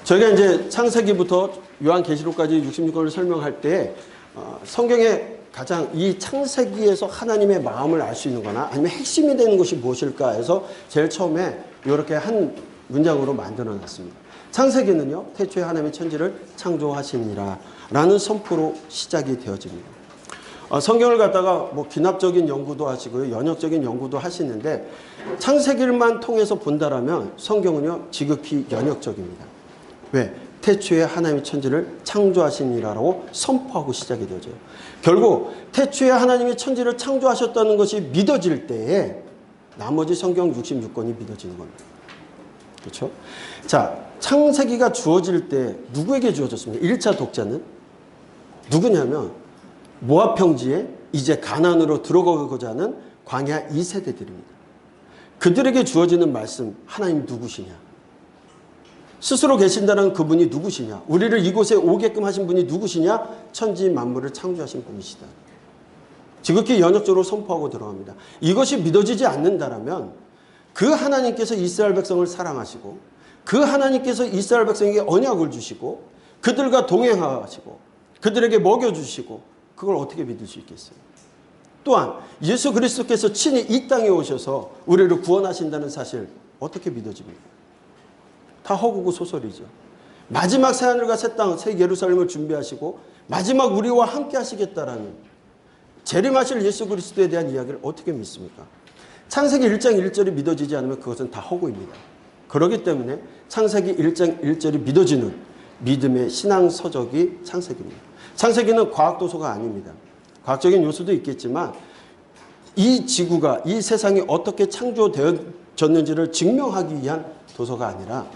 저희가 이제 창세기부터 요한계시록까지 66권을 설명할 때 성경에 가장 이 창세기에서 하나님의 마음을 알 수 있는 거나 아니면 핵심이 되는 것이 무엇일까 해서 제일 처음에 이렇게 한 문장으로 만들어 놨습니다. 창세기는요, 태초에 하나님의 천지를 창조하시니라 라는 선포로 시작이 되어집니다. 성경을 갖다가 뭐 기납적인 연구도 하시고요, 연역적인 연구도 하시는데 창세기만 통해서 본다라면 성경은요, 지극히 연역적입니다. 왜? 태초에 하나님의 천지를 창조하시니라라고 선포하고 시작이 되어져요. 결국 태초에 하나님이 천지를 창조하셨다는 것이 믿어질 때에 나머지 성경 66권이 믿어지는 겁니다. 그렇죠? 자, 창세기가 주어질 때 누구에게 주어졌습니까? 1차 독자는 누구냐면 모압 평지에 이제 가나안으로 들어가고자 하는 광야 2세대들입니다. 그들에게 주어지는 말씀, 하나님 누구시냐? 스스로 계신다는 그분이 누구시냐? 우리를 이곳에 오게끔 하신 분이 누구시냐? 천지 만물을 창조하신 분이시다. 지극히 연역적으로 선포하고 들어갑니다. 이것이 믿어지지 않는다라면 그 하나님께서 이스라엘 백성을 사랑하시고 그 하나님께서 이스라엘 백성에게 언약을 주시고 그들과 동행하시고 그들에게 먹여주시고 그걸 어떻게 믿을 수 있겠어요? 또한 예수 그리스도께서 친히 이 땅에 오셔서 우리를 구원하신다는 사실 어떻게 믿어집니까? 다 허구고 소설이죠. 마지막 새하늘과 새 땅, 새 예루살렘을 준비하시고 마지막 우리와 함께 하시겠다라는 재림하실 예수 그리스도에 대한 이야기를 어떻게 믿습니까? 창세기 1장 1절이 믿어지지 않으면 그것은 다 허구입니다. 그렇기 때문에 창세기 1장 1절이 믿어지는 믿음의 신앙 서적이 창세기입니다. 창세기는 과학 도서가 아닙니다. 과학적인 요소도 있겠지만 이 지구가, 이 세상이 어떻게 창조되어졌는지를 증명하기 위한 도서가 아니라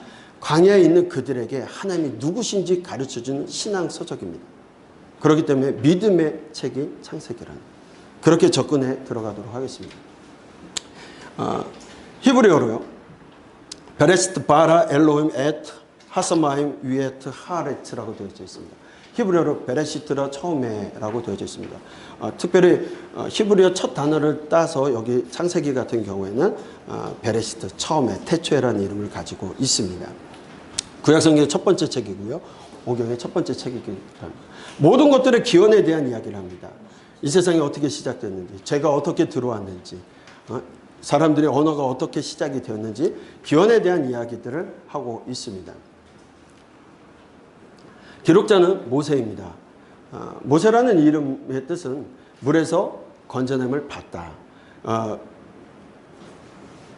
광야에 있는 그들에게 하나님이 누구신지 가르쳐주는 신앙 서적입니다. 그렇기 때문에 믿음의 책이 창세기라는, 그렇게 접근해 들어가도록 하겠습니다. 히브리어로요, 베레시트 바라 엘로힘 에트 하사마임 위에트 하레트라고 되어져 있습니다. 히브리어로 베레시트라 처음에라고 되어져 있습니다. 특별히 히브리어 첫 단어를 따서 여기 창세기 같은 경우에는 베레시트 처음에 태초에라는 이름을 가지고 있습니다. 구약성경의 첫 번째 책이고요, 오경의 첫 번째 책이기도 합니다. 모든 것들의 기원에 대한 이야기를 합니다. 이 세상이 어떻게 시작됐는지, 죄가 어떻게 들어왔는지, 사람들의 언어가 어떻게 시작이 되었는지 기원에 대한 이야기들을 하고 있습니다. 기록자는 모세입니다. 모세라는 이름의 뜻은 물에서 건져냄을 받다.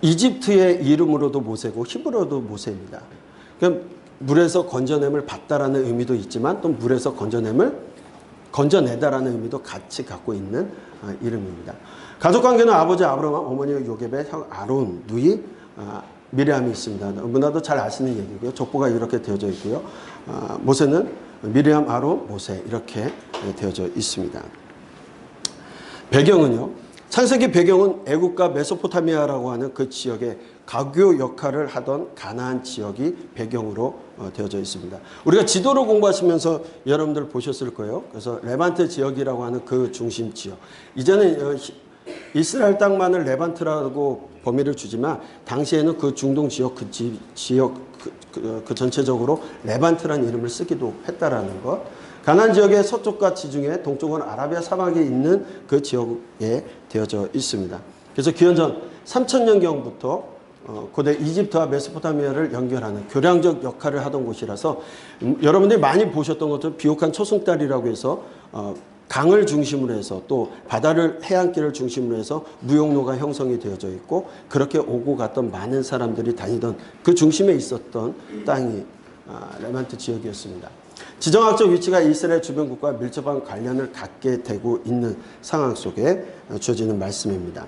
이집트의 이름으로도 모세고 히브리어도 모세입니다. 그럼 물에서 건져냄을 받다라는 의미도 있지만 또 물에서 건져내다라는 의미도 같이 갖고 있는 이름입니다. 가족관계는 아버지 아브라함, 어머니 요셉의 형 아론, 누이 미리암이 있습니다. 너무나도 잘 아시는 얘기고요. 족보가 이렇게 되어져 있고요. 모세는 미리암, 아론, 모세 이렇게 되어져 있습니다. 배경은요, 창세기 배경은 애국과 메소포타미아라고 하는 그 지역의 가교 역할을 하던 가나안 지역이 배경으로 되어져 있습니다. 우리가 지도를 공부하시면서 여러분들 보셨을 거예요. 그래서 레반트 지역이라고 하는 그 중심 지역. 이제는 이스라엘 땅만을 레반트라고 범위를 주지만 당시에는 그 중동 지역 그 전체적으로 레반트라는 이름을 쓰기도 했다라는 것. 가나안 지역의 서쪽과 지중해, 동쪽은 아라비아 사막에 있는 그 지역에 되어져 있습니다. 그래서 기원전 3000년경부터 고대 이집트와 메소포타미아를 연결하는 교량적 역할을 하던 곳이라서 여러분들이 많이 보셨던 것처럼 비옥한 초승달이라고 해서 강을 중심으로 해서 또 바다를, 해안길을 중심으로 해서 무역로가 형성이 되어져 있고 그렇게 오고 갔던 많은 사람들이 다니던 그 중심에 있었던 땅이 레반트 지역이었습니다. 지정학적 위치가 이스라엘 주변국과 밀접한 관련을 갖게 되고 있는 상황 속에 주어지는 말씀입니다.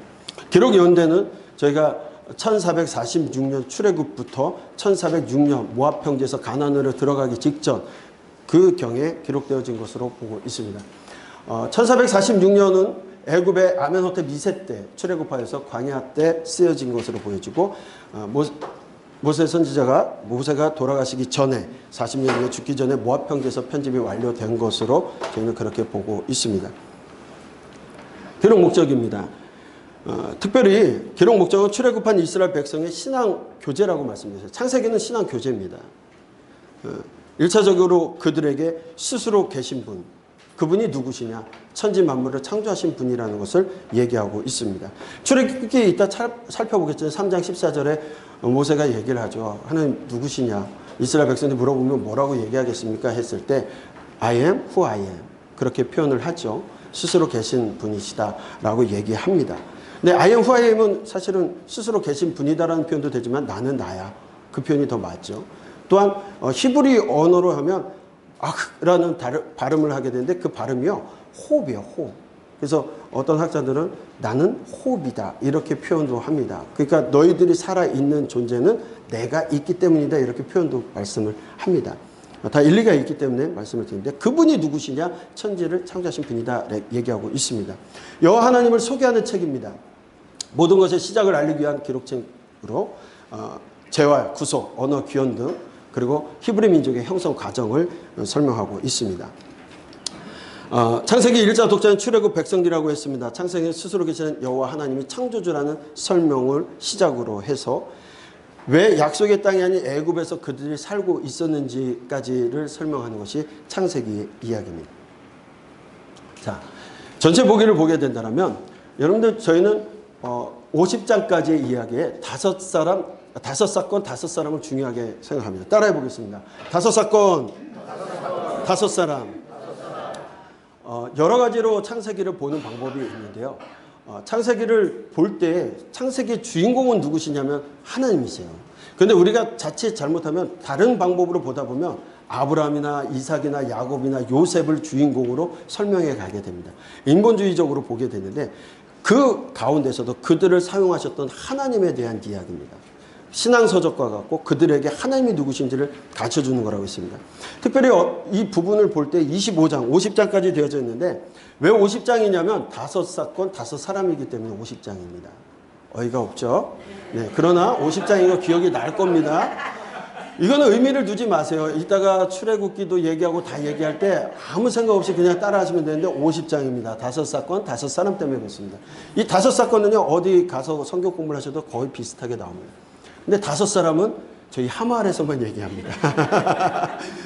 기록 연대는 저희가 1446년 출애굽부터 1406년 모압 평지에서 가나안으로 들어가기 직전 그 경에 기록되어진 것으로 보고 있습니다. 1446년은 애굽의 아멘호텝 2세 때 출애굽하여서 광야 때 쓰여진 것으로 보여지고 모세 선지자가 모세가 돌아가시기 전에 40년 후에 죽기 전에 모압 평지에서 편집이 완료된 것으로 저희는 그렇게 보고 있습니다. 기록 목적입니다. 특별히 기록 목적은 출애굽한 이스라엘 백성의 신앙 교제라고 말씀드렸어요. 창세기는 신앙 교제입니다. 1차적으로 그들에게 스스로 계신 분, 그분이 누구시냐? 천지 만물을 창조하신 분이라는 것을 얘기하고 있습니다. 출애굽기에 이따 살펴보겠지만 3장 14절에 모세가 얘기를 하죠. 하나님 누구시냐? 이스라엘 백성들이 물어보면 뭐라고 얘기하겠습니까? 했을 때 I am who I am. 그렇게 표현을 하죠. 스스로 계신 분이시다라고 얘기합니다. 근데 I am who I am은 사실은 스스로 계신 분이다라는 표현도 되지만 나는 나야. 그 표현이 더 맞죠. 또한 히브리 언어로 하면 아흐라는 발음을 하게 되는데 그 발음이요. 호흡이에요. 호흡. 그래서 어떤 학자들은 나는 호흡이다. 이렇게 표현도 합니다. 그러니까 너희들이 살아있는 존재는 내가 있기 때문이다. 이렇게 표현도 말씀을 합니다. 다 일리가 있기 때문에 말씀을 드리는데 그분이 누구시냐? 천지를 창조하신 분이다. 얘기하고 있습니다. 여호와 하나님을 소개하는 책입니다. 모든 것의 시작을 알리기 위한 기록책으로 재활, 구속, 언어, 기원 등 그리고 히브리 민족의 형성 과정을 설명하고 있습니다. 창세기 1장 독자는 출애굽 백성들이라고 했습니다. 창세기 스스로 계시는 여호와 하나님이 창조주라는 설명을 시작으로 해서 왜 약속의 땅이 아닌 애굽에서 그들이 살고 있었는지까지를 설명하는 것이 창세기 이야기입니다. 자, 전체 보기를 보게 된다면 여러분들 저희는 50장까지의 이야기에 다섯 사건, 다섯 사람을 중요하게 생각합니다. 따라해 보겠습니다. 다섯 사건, 다섯 사람. 여러 가지로 창세기를 보는 방법이 있는데요. 창세기를 볼 때 창세기의 주인공은 누구시냐면 하나님이세요. 그런데 우리가 자칫 잘못하면 다른 방법으로 보다 보면 아브라함이나 이삭이나 야곱이나 요셉을 주인공으로 설명해 가게 됩니다. 인본주의적으로 보게 되는데 그 가운데서도 그들을 사용하셨던 하나님에 대한 이야기입니다. 신앙서적과 같고 그들에게 하나님이 누구신지를 가르쳐주는 거라고 있습니다. 특별히 이 부분을 볼 때 25장, 50장까지 되어져 있는데 왜 50장이냐면 다섯 사건, 다섯 사람이기 때문에 50장입니다. 어이가 없죠? 네, 그러나 50장이고 기억이 날 겁니다. 이거는 의미를 두지 마세요. 이따가 출애굽기도 얘기하고 다 얘기할 때 아무 생각 없이 그냥 따라하시면 되는데 50장입니다. 다섯 사건, 다섯 사람 때문에 그렇습니다. 이 다섯 사건은요, 어디 가서 성경 공부를 하셔도 거의 비슷하게 나옵니다. 근데 다섯 사람은 저희 하마을에서만 얘기합니다.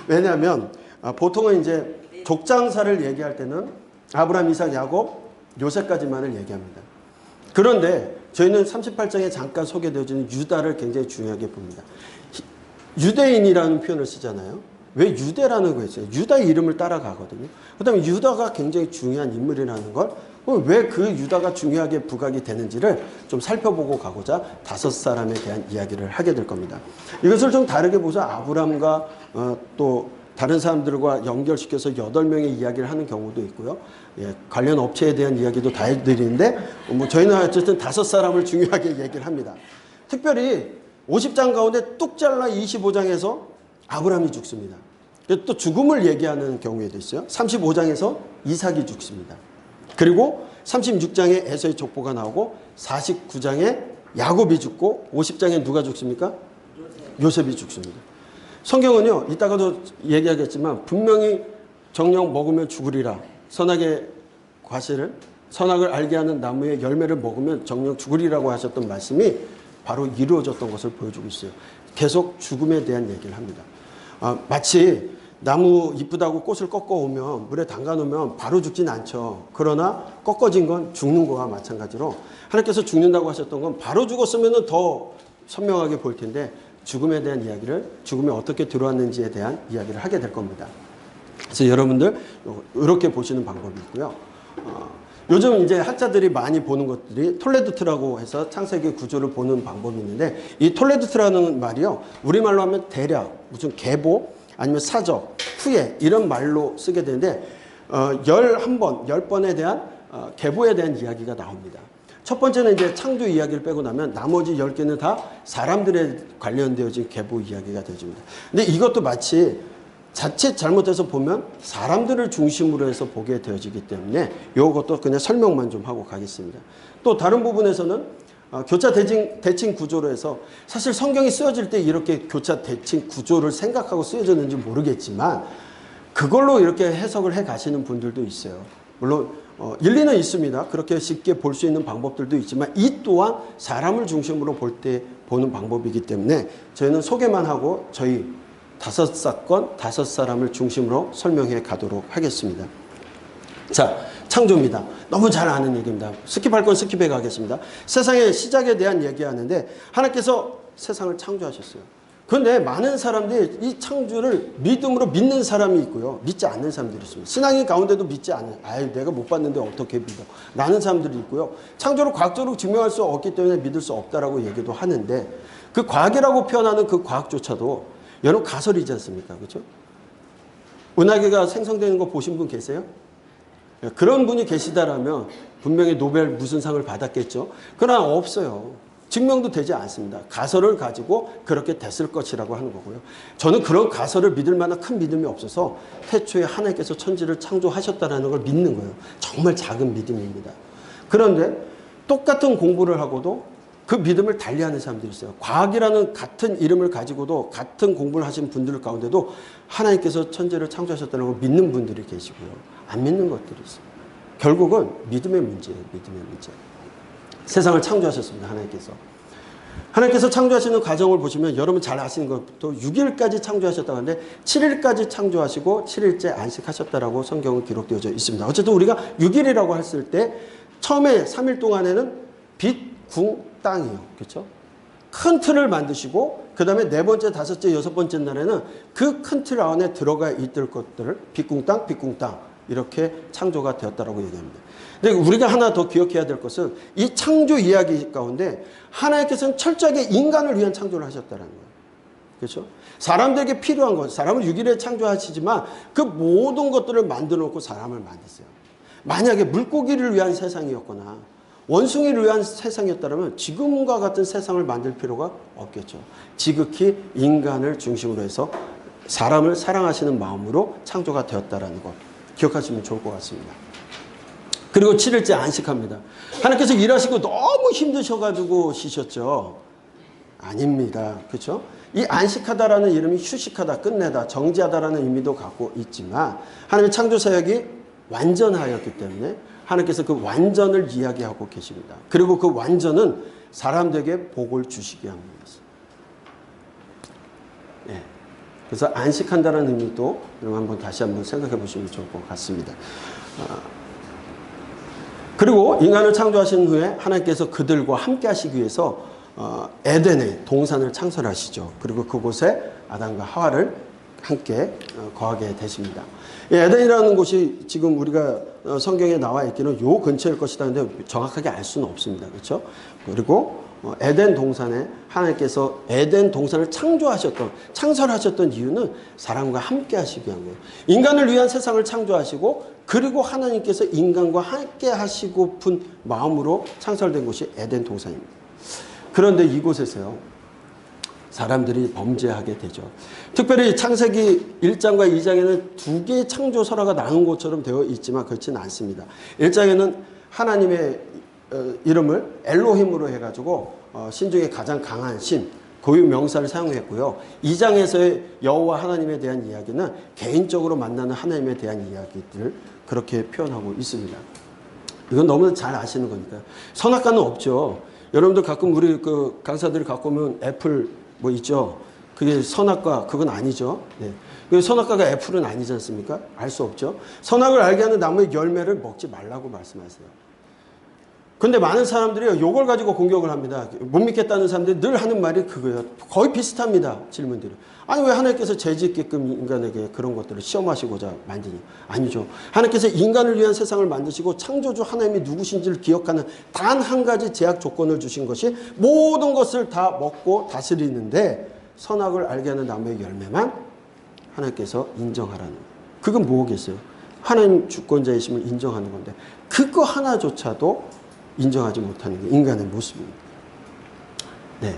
왜냐하면 보통은 이제 족장사를 얘기할 때는 아브라함, 이삭, 야곱, 요셉까지만을 얘기합니다. 그런데 저희는 38장에 잠깐 소개되어지는 유다를 굉장히 중요하게 봅니다. 유대인이라는 표현을 쓰잖아요. 왜 유대라는 거였어요? 유다의 이름을 따라가거든요. 그 다음에 유다가 굉장히 중요한 인물이라는 걸 왜 그 유다가 중요하게 부각이 되는지를 좀 살펴보고 가고자 다섯 사람에 대한 이야기를 하게 될 겁니다. 이것을 좀 다르게 보자 아브람과 또 다른 사람들과 연결시켜서 8명의 이야기를 하는 경우도 있고요. 예, 관련 업체에 대한 이야기도 다 해드리는데 뭐 저희는 어쨌든 다섯 사람을 중요하게 얘기를 합니다. 특별히 50장 가운데 뚝 잘라 25장에서 아브람이 죽습니다. 또 죽음을 얘기하는 경우에도 있어요. 35장에서 이삭이 죽습니다. 그리고 36장에 에서의 족보가 나오고 49장에 야곱이 죽고 50장에 누가 죽습니까? 요셉이 죽습니다. 성경은요, 이따가도 얘기하겠지만 분명히 정령 먹으면 죽으리라. 선악의 과실을, 선악을 알게 하는 나무의 열매를 먹으면 정령 죽으리라고 하셨던 말씀이 바로 이루어졌던 것을 보여주고 있어요. 계속 죽음에 대한 얘기를 합니다. 마치 나무 이쁘다고 꽃을 꺾어오면 물에 담가놓으면 바로 죽진 않죠. 그러나 꺾어진 건 죽는 거와 마찬가지로 하나님께서 죽는다고 하셨던 건 바로 죽었으면 더 선명하게 보일 텐데 죽음에 대한 이야기를 죽음에 어떻게 들어왔는지에 대한 이야기를 하게 될 겁니다. 그래서 여러분들 이렇게 보시는 방법이 있고요. 요즘 이제 학자들이 많이 보는 것들이 톨레두트라고 해서 창세기 구조를 보는 방법이 있는데 이 톨레두트라는 말이요. 우리말로 하면 대략 무슨 계보 아니면 사적, 후예 이런 말로 쓰게 되는데 10번에 대한 계보에 대한 이야기가 나옵니다. 첫 번째는 이제 창조 이야기를 빼고 나면 나머지 10개는 다 사람들에 관련되어진 계보 이야기가 되어집니다. 근데 이것도 마치 자칫 잘못해서 보면 사람들을 중심으로 해서 보게 되어지기 때문에 이것도 그냥 설명만 좀 하고 가겠습니다. 또 다른 부분에서는 교차 대칭 구조로 해서 사실 성경이 쓰여질 때 이렇게 교차 대칭 구조를 생각하고 쓰여졌는지 모르겠지만 그걸로 이렇게 해석을 해 가시는 분들도 있어요. 물론 일리는 있습니다. 그렇게 쉽게 볼 수 있는 방법들도 있지만 이 또한 사람을 중심으로 보는 방법이기 때문에 저희는 소개만 하고 저희 다섯 사건, 다섯 사람을 중심으로 설명해 가도록 하겠습니다. 자, 창조입니다. 너무 잘 아는 얘기입니다. 스킵할 건 스킵해 가겠습니다. 세상의 시작에 대한 얘기하는데 하나님께서 세상을 창조하셨어요. 그런데 많은 사람들이 이 창조를 믿음으로 믿는 사람이 있고요. 믿지 않는 사람들이 있습니다. 신앙인 가운데도 믿지 않는, 아유, 내가 못 봤는데 어떻게 믿어? 라는 사람들이 있고요. 창조를 과학적으로 증명할 수 없기 때문에 믿을 수 없다라고 얘기도 하는데 그 과학이라고 표현하는 그 과학조차도 여러분 가설이지 않습니까? 그렇죠? 은하계가 생성되는 거 보신 분 계세요? 그런 분이 계시다라면 분명히 노벨 무슨 상을 받았겠죠. 그러나 없어요. 증명도 되지 않습니다. 가설을 가지고 그렇게 됐을 것이라고 하는 거고요. 저는 그런 가설을 믿을 만한 큰 믿음이 없어서 태초에 하나님께서 천지를 창조하셨다는 걸 믿는 거예요. 정말 작은 믿음입니다. 그런데 똑같은 공부를 하고도 그 믿음을 달리하는 사람들이 있어요. 과학이라는 같은 이름을 가지고도 같은 공부를 하신 분들 가운데도 하나님께서 천지를 창조하셨다는 걸 믿는 분들이 계시고요. 안 믿는 것들이 있어요. 결국은 믿음의 문제예요. 믿음의 문제. 세상을 창조하셨습니다. 하나님께서 창조하시는 과정을 보시면 여러분 잘 아시는 것부터 6일까지 창조하셨다고 하는데 7일까지 창조하시고 7일째 안식하셨다라고 성경은 기록되어져 있습니다. 어쨌든 우리가 6일이라고 했을 때 처음에 3일 동안에는 빛, 궁, 땅이요. 그렇죠? 큰 틀을 만드시고 그 다음에 네 번째, 다섯째, 여섯 번째 날에는 그 큰 틀 안에 들어가 있을 것들을 빛궁, 땅, 빛궁, 땅 이렇게 창조가 되었다라고 얘기합니다. 근데 우리가 하나 더 기억해야 될 것은 이 창조 이야기 가운데 하나님께서는 철저하게 인간을 위한 창조를 하셨다는 거예요. 그렇죠? 사람들에게 필요한 것, 사람을 6일에 창조하시지만 그 모든 것들을 만들어 놓고 사람을 만드세요. 만약에 물고기를 위한 세상이었거나 원숭이를 위한 세상이었다면 지금과 같은 세상을 만들 필요가 없겠죠. 지극히 인간을 중심으로 해서 사람을 사랑하시는 마음으로 창조가 되었다는 것 기억하시면 좋을 것 같습니다. 그리고 7일째 안식합니다. 하나님께서 일하시고 너무 힘드셔가지고 쉬셨죠? 아닙니다. 그렇죠? 이 안식하다라는 이름이 휴식하다, 끝내다, 정지하다라는 의미도 갖고 있지만 하나님의 창조 사역이 완전하였기 때문에 하나님께서 그 완전을 이야기하고 계십니다. 그리고 그 완전은 사람들에게 복을 주시게 합니다. 네. 그래서 안식한다는 의미도 한번 다시 한번 생각해 보시면 좋을 것 같습니다. 그리고 인간을 창조하신 후에 하나님께서 그들과 함께 하시기 위해서 에덴의 동산을 창설하시죠. 그리고 그곳에 아담과 하와를 함께 거하게 되십니다. 에덴이라는 곳이 지금 우리가 성경에 나와 있기는 요 근처일 것이다. 근데 정확하게 알 수는 없습니다. 그렇죠? 그리고 에덴 동산에 하나님께서 에덴 동산을 창설하셨던 이유는 사람과 함께 하시기 위한 거예요. 인간을 위한 세상을 창조하시고 그리고 하나님께서 인간과 함께 하시고픈 마음으로 창설된 곳이 에덴 동산입니다. 그런데 이곳에서요. 사람들이 범죄하게 되죠. 특별히 창세기 1장과 2장에는 두 개의 창조 설화가 나눈 것처럼 되어 있지만 그렇지는 않습니다. 1장에는 하나님의 이름을 엘로힘으로 해가지고 신 중에 가장 강한 신, 고유 명사를 사용했고요. 2장에서의 여호와 하나님에 대한 이야기는 개인적으로 만나는 하나님에 대한 이야기들을 그렇게 표현하고 있습니다. 이건 너무 잘 아시는 거니까요. 선악과는 없죠. 여러분들 가끔 우리 그 강사들이 갖고 오면 애플 뭐 있죠. 그게 선악과 그건 아니죠. 네. 그 선악과가 애플은 아니지 않습니까? 알 수 없죠. 선악을 알게 하는 나무의 열매를 먹지 말라고 말씀하세요. 근데 많은 사람들이 이걸 가지고 공격을 합니다. 못 믿겠다는 사람들이 늘 하는 말이 그거예요. 거의 비슷합니다. 질문들이. 아니 왜 하나님께서 죄짓게끔 인간에게 그런 것들을 시험하시고자 만드니? 아니죠. 하나님께서 인간을 위한 세상을 만드시고 창조주 하나님이 누구신지를 기억하는 단 한 가지 제약 조건을 주신 것이 모든 것을 다 먹고 다스리는데 선악을 알게 하는 나무의 열매만 하나님께서 인정하라는 거예요. 그건 뭐겠어요? 하나님 주권자이심을 인정하는 건데 그거 하나조차도 인정하지 못하는 게 인간의 모습입니다. 네.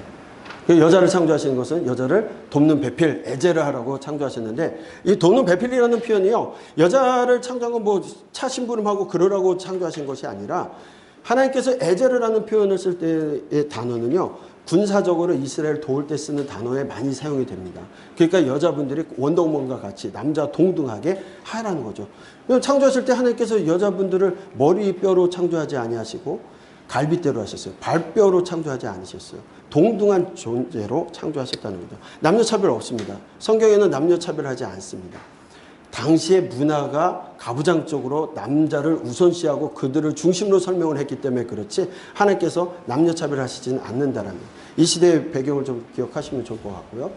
여자를 창조하시는 것은 여자를 돕는 배필, 에제를 하라고 창조하셨는데 이 돕는 배필이라는 표현이요. 여자를 창조한 건 뭐 차 심부름하고 그러라고 창조하신 것이 아니라 하나님께서 에제를 하는 표현을 쓸 때의 단어는요. 군사적으로 이스라엘을 도울 때 쓰는 단어에 많이 사용이 됩니다. 그러니까 여자분들이 원더우먼과 같이 남자 동등하게 하라는 거죠. 창조하실 때 하나님께서 여자분들을 머리뼈로 창조하지 아니하시고 갈빗대로 하셨어요. 발뼈로 창조하지 않으셨어요. 동등한 존재로 창조하셨다는 거죠. 남녀차별 없습니다. 성경에는 남녀차별하지 않습니다. 당시의 문화가 가부장적으로 남자를 우선시하고 그들을 중심으로 설명을 했기 때문에 그렇지 하나님께서 남녀차별하시지는 않는다라는 이 시대의 배경을 좀 기억하시면 좋을 것 같고요.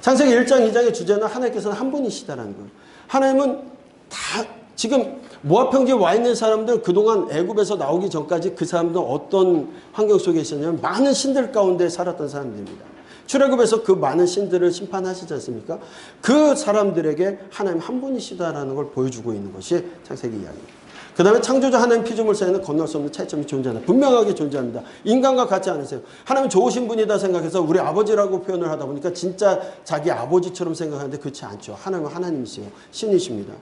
창세기 1장 2장의 주제는 하나님께서는 한 분이시다라는 거예요. 하나님은 다 지금 모압 평지에 와 있는 사람들 그동안 애굽에서 나오기 전까지 그 사람들은 어떤 환경 속에 있었냐면 많은 신들 가운데 살았던 사람들입니다. 출애굽에서 그 많은 신들을 심판하시지 않습니까? 그 사람들에게 하나님 한 분이시다라는 걸 보여주고 있는 것이 창세기 이야기입니다. 그 다음에 창조자 하나님 피조물 사이에는 건널 수 없는 차이점이 존재한다. 분명하게 존재합니다. 인간과 같지 않으세요. 하나님은 좋으신 분이다 생각해서 우리 아버지라고 표현을 하다 보니까 진짜 자기 아버지처럼 생각하는데 그렇지 않죠. 하나님은 하나님이세요. 신이십니다.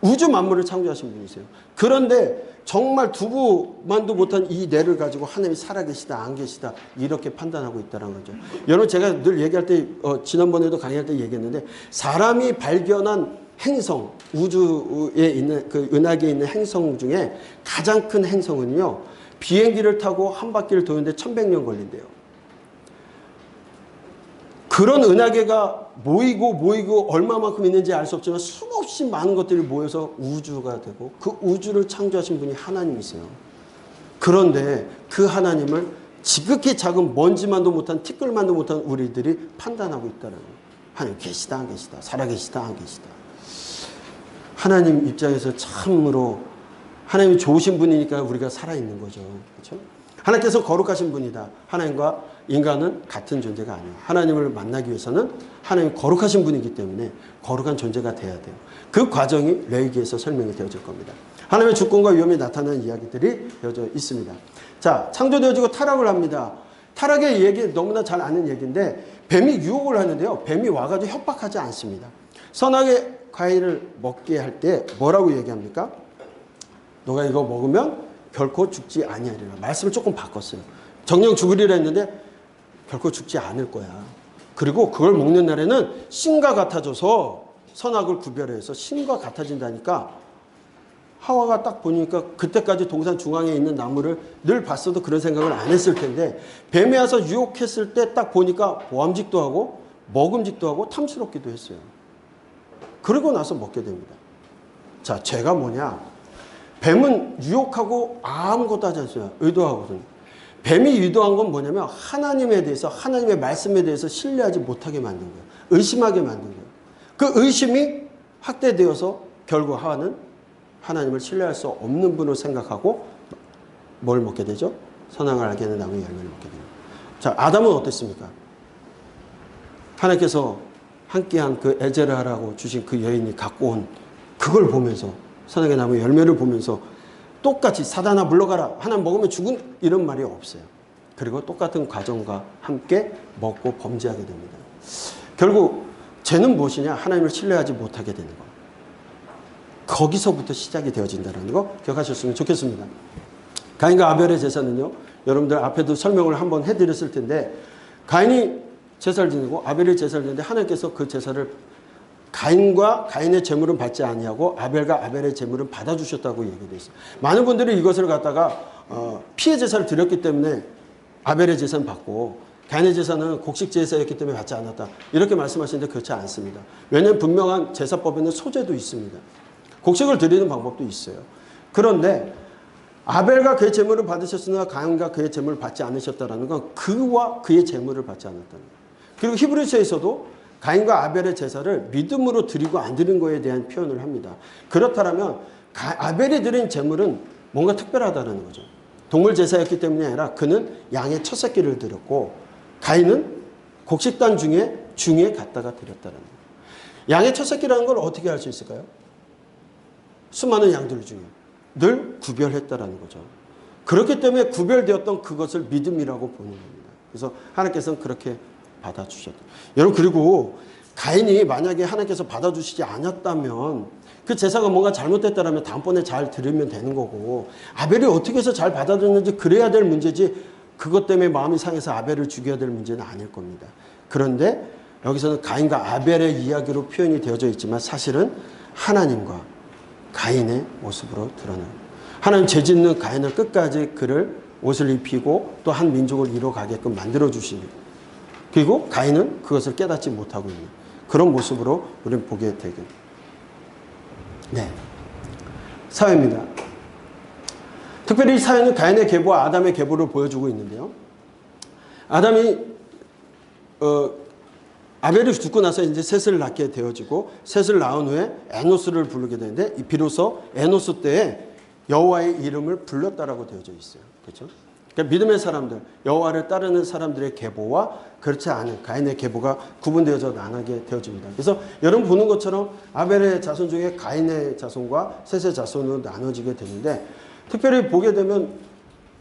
우주 만물을 창조하신 분이세요. 그런데 정말 두부만도 못한 이 뇌를 가지고 하나님이 살아계시다 안 계시다 이렇게 판단하고 있다는 거죠. 여러분 제가 늘 얘기할 때 지난번에도 강의할 때 얘기했는데 사람이 발견한 행성 우주에 있는 그 은하계에 있는 행성 중에 가장 큰 행성은요 비행기를 타고 한 바퀴를 도는데 1100년 걸린대요. 그런 은하계가 모이고 얼마만큼 있는지 알 수 없지만 수없이 많은 것들이 모여서 우주가 되고 그 우주를 창조하신 분이 하나님이세요. 그런데 그 하나님을 지극히 작은 먼지만도 못한 티끌만도 못한 우리들이 판단하고 있다는 거예요. 하나님 계시다 안 계시다 살아계시다 안 계시다. 하나님 입장에서 참으로 하나님이 좋으신 분이니까 우리가 살아있는 거죠. 그렇죠? 하나님께서 거룩하신 분이다. 하나님과 인간은 같은 존재가 아니에요. 하나님을 만나기 위해서는 하나님이 거룩하신 분이기 때문에 거룩한 존재가 돼야 돼요. 그 과정이 레위기에서 설명이 되어질 겁니다. 하나님의 주권과 위험이 나타나는 이야기들이 되어져 있습니다. 자, 창조되어지고 타락을 합니다. 타락의 얘기 너무나 잘 아는 얘기인데 뱀이 유혹을 하는데요. 뱀이 와가지고 협박하지 않습니다. 선악의 과일을 먹게 할 때 뭐라고 얘기합니까? 너가 이거 먹으면 결코 죽지 아니하리라. 말씀을 조금 바꿨어요. 정령 죽으리라 했는데 결코 죽지 않을 거야. 그리고 그걸 먹는 날에는 신과 같아져서 선악을 구별해서 신과 같아진다니까 하와가 딱 보니까 그때까지 동산 중앙에 있는 나무를 늘 봤어도 그런 생각을 안 했을 텐데 뱀이 와서 유혹했을 때 딱 보니까 보암직도 하고 먹음직도 하고 탐스럽기도 했어요. 그러고 나서 먹게 됩니다. 자, 죄가 뭐냐? 뱀은 유혹하고 아무것도 하지 않습니다. 의도하거든요. 뱀이 의도한 건 뭐냐면 하나님에 대해서 하나님의 말씀에 대해서 신뢰하지 못하게 만든 거예요. 의심하게 만든 거예요. 그 의심이 확대되어서 결국 하와는 하나님을 신뢰할 수 없는 분으로 생각하고 뭘 먹게 되죠? 선악을 알게 하는 나무의 열매를 먹게 됩니다. 자, 아담은 어땠습니까? 하나님께서 함께한 그 에제라라고 주신 그 여인이 갖고 온 그걸 보면서 선악의 나무 열매를 보면서 똑같이 사단아 물러가라. 하나님 먹으면 죽은 이런 말이 없어요. 그리고 똑같은 과정과 함께 먹고 범죄하게 됩니다. 결국 죄는 무엇이냐? 하나님을 신뢰하지 못하게 되는 거. 거기서부터 시작이 되어진다는 거 기억하셨으면 좋겠습니다. 가인과 아벨의 제사는요. 여러분들 앞에도 설명을 한번 해드렸을 텐데 가인이 제사를 지내고 아벨이 제사를 지내는데 하나님께서 그 제사를 가인과 가인의 제물은 받지 아니하고 아벨과 아벨의 제물은 받아주셨다고 얘기되어 있어요. 많은 분들이 이것을 갖다가 피해 제사를 드렸기 때문에 아벨의 제사는 받고 가인의 제사는 곡식 제사였기 때문에 받지 않았다. 이렇게 말씀하시는데 그렇지 않습니다. 왜냐하면 분명한 제사법에는 소제도 있습니다. 곡식을 드리는 방법도 있어요. 그런데 아벨과 그의 제물을 받으셨으나 가인과 그의 제물을 받지 않으셨다는 건 그와 그의 제물을 받지 않았다는 거예요. 그리고 히브리서에서도 가인과 아벨의 제사를 믿음으로 드리고 안 드린 거에 대한 표현을 합니다. 그렇다면 아벨이 드린 제물은 뭔가 특별하다는 거죠. 동물 제사였기 때문이 아니라 그는 양의 첫 새끼를 드렸고 가인은 곡식단 중에 갖다가 드렸다는 거예요. 양의 첫 새끼라는 걸 어떻게 알 수 있을까요? 수많은 양들 중에 늘 구별했다라는 거죠. 그렇기 때문에 구별되었던 그것을 믿음이라고 보는 겁니다. 그래서 하나님께서는 그렇게 받아주셨다. 여러분 그리고 가인이 만약에 하나님께서 받아주시지 않았다면 그 제사가 뭔가 잘못됐다면 다음번에 잘 들으면 되는 거고 아벨이 어떻게 해서 잘 받아들였는지 그래야 될 문제지 그것 때문에 마음이 상해서 아벨을 죽여야 될 문제는 아닐 겁니다. 그런데 여기서는 가인과 아벨의 이야기로 표현이 되어져 있지만 사실은 하나님과 가인의 모습으로 드러나요. 하나님 죄짓는 가인을 끝까지 그를 옷을 입히고 또 한 민족을 이뤄가게끔 만들어주시니, 그리고 가인은 그것을 깨닫지 못하고 있는 그런 모습으로 우리는 보게 되긴. 네. 사회입니다. 특별히 이 사회는 가인의 계보와 아담의 계보를 보여주고 있는데요. 아담이 아벨이 죽고 나서 이제 셋을 낳게 되어지고, 셋을 낳은 후에 에노스를 부르게 되는데, 비로소 에노스 때에 여호와의 이름을 불렀다라고 되어져 있어요. 그렇죠? 그러니까 믿음의 사람들, 여호와를 따르는 사람들의 계보와 그렇지 않은 가인의 계보가 구분되어져 나누게 되어집니다. 그래서 여러분 보는 것처럼 아벨의 자손 중에 가인의 자손과 셋의 자손으로 나눠지게 되는데, 특별히 보게 되면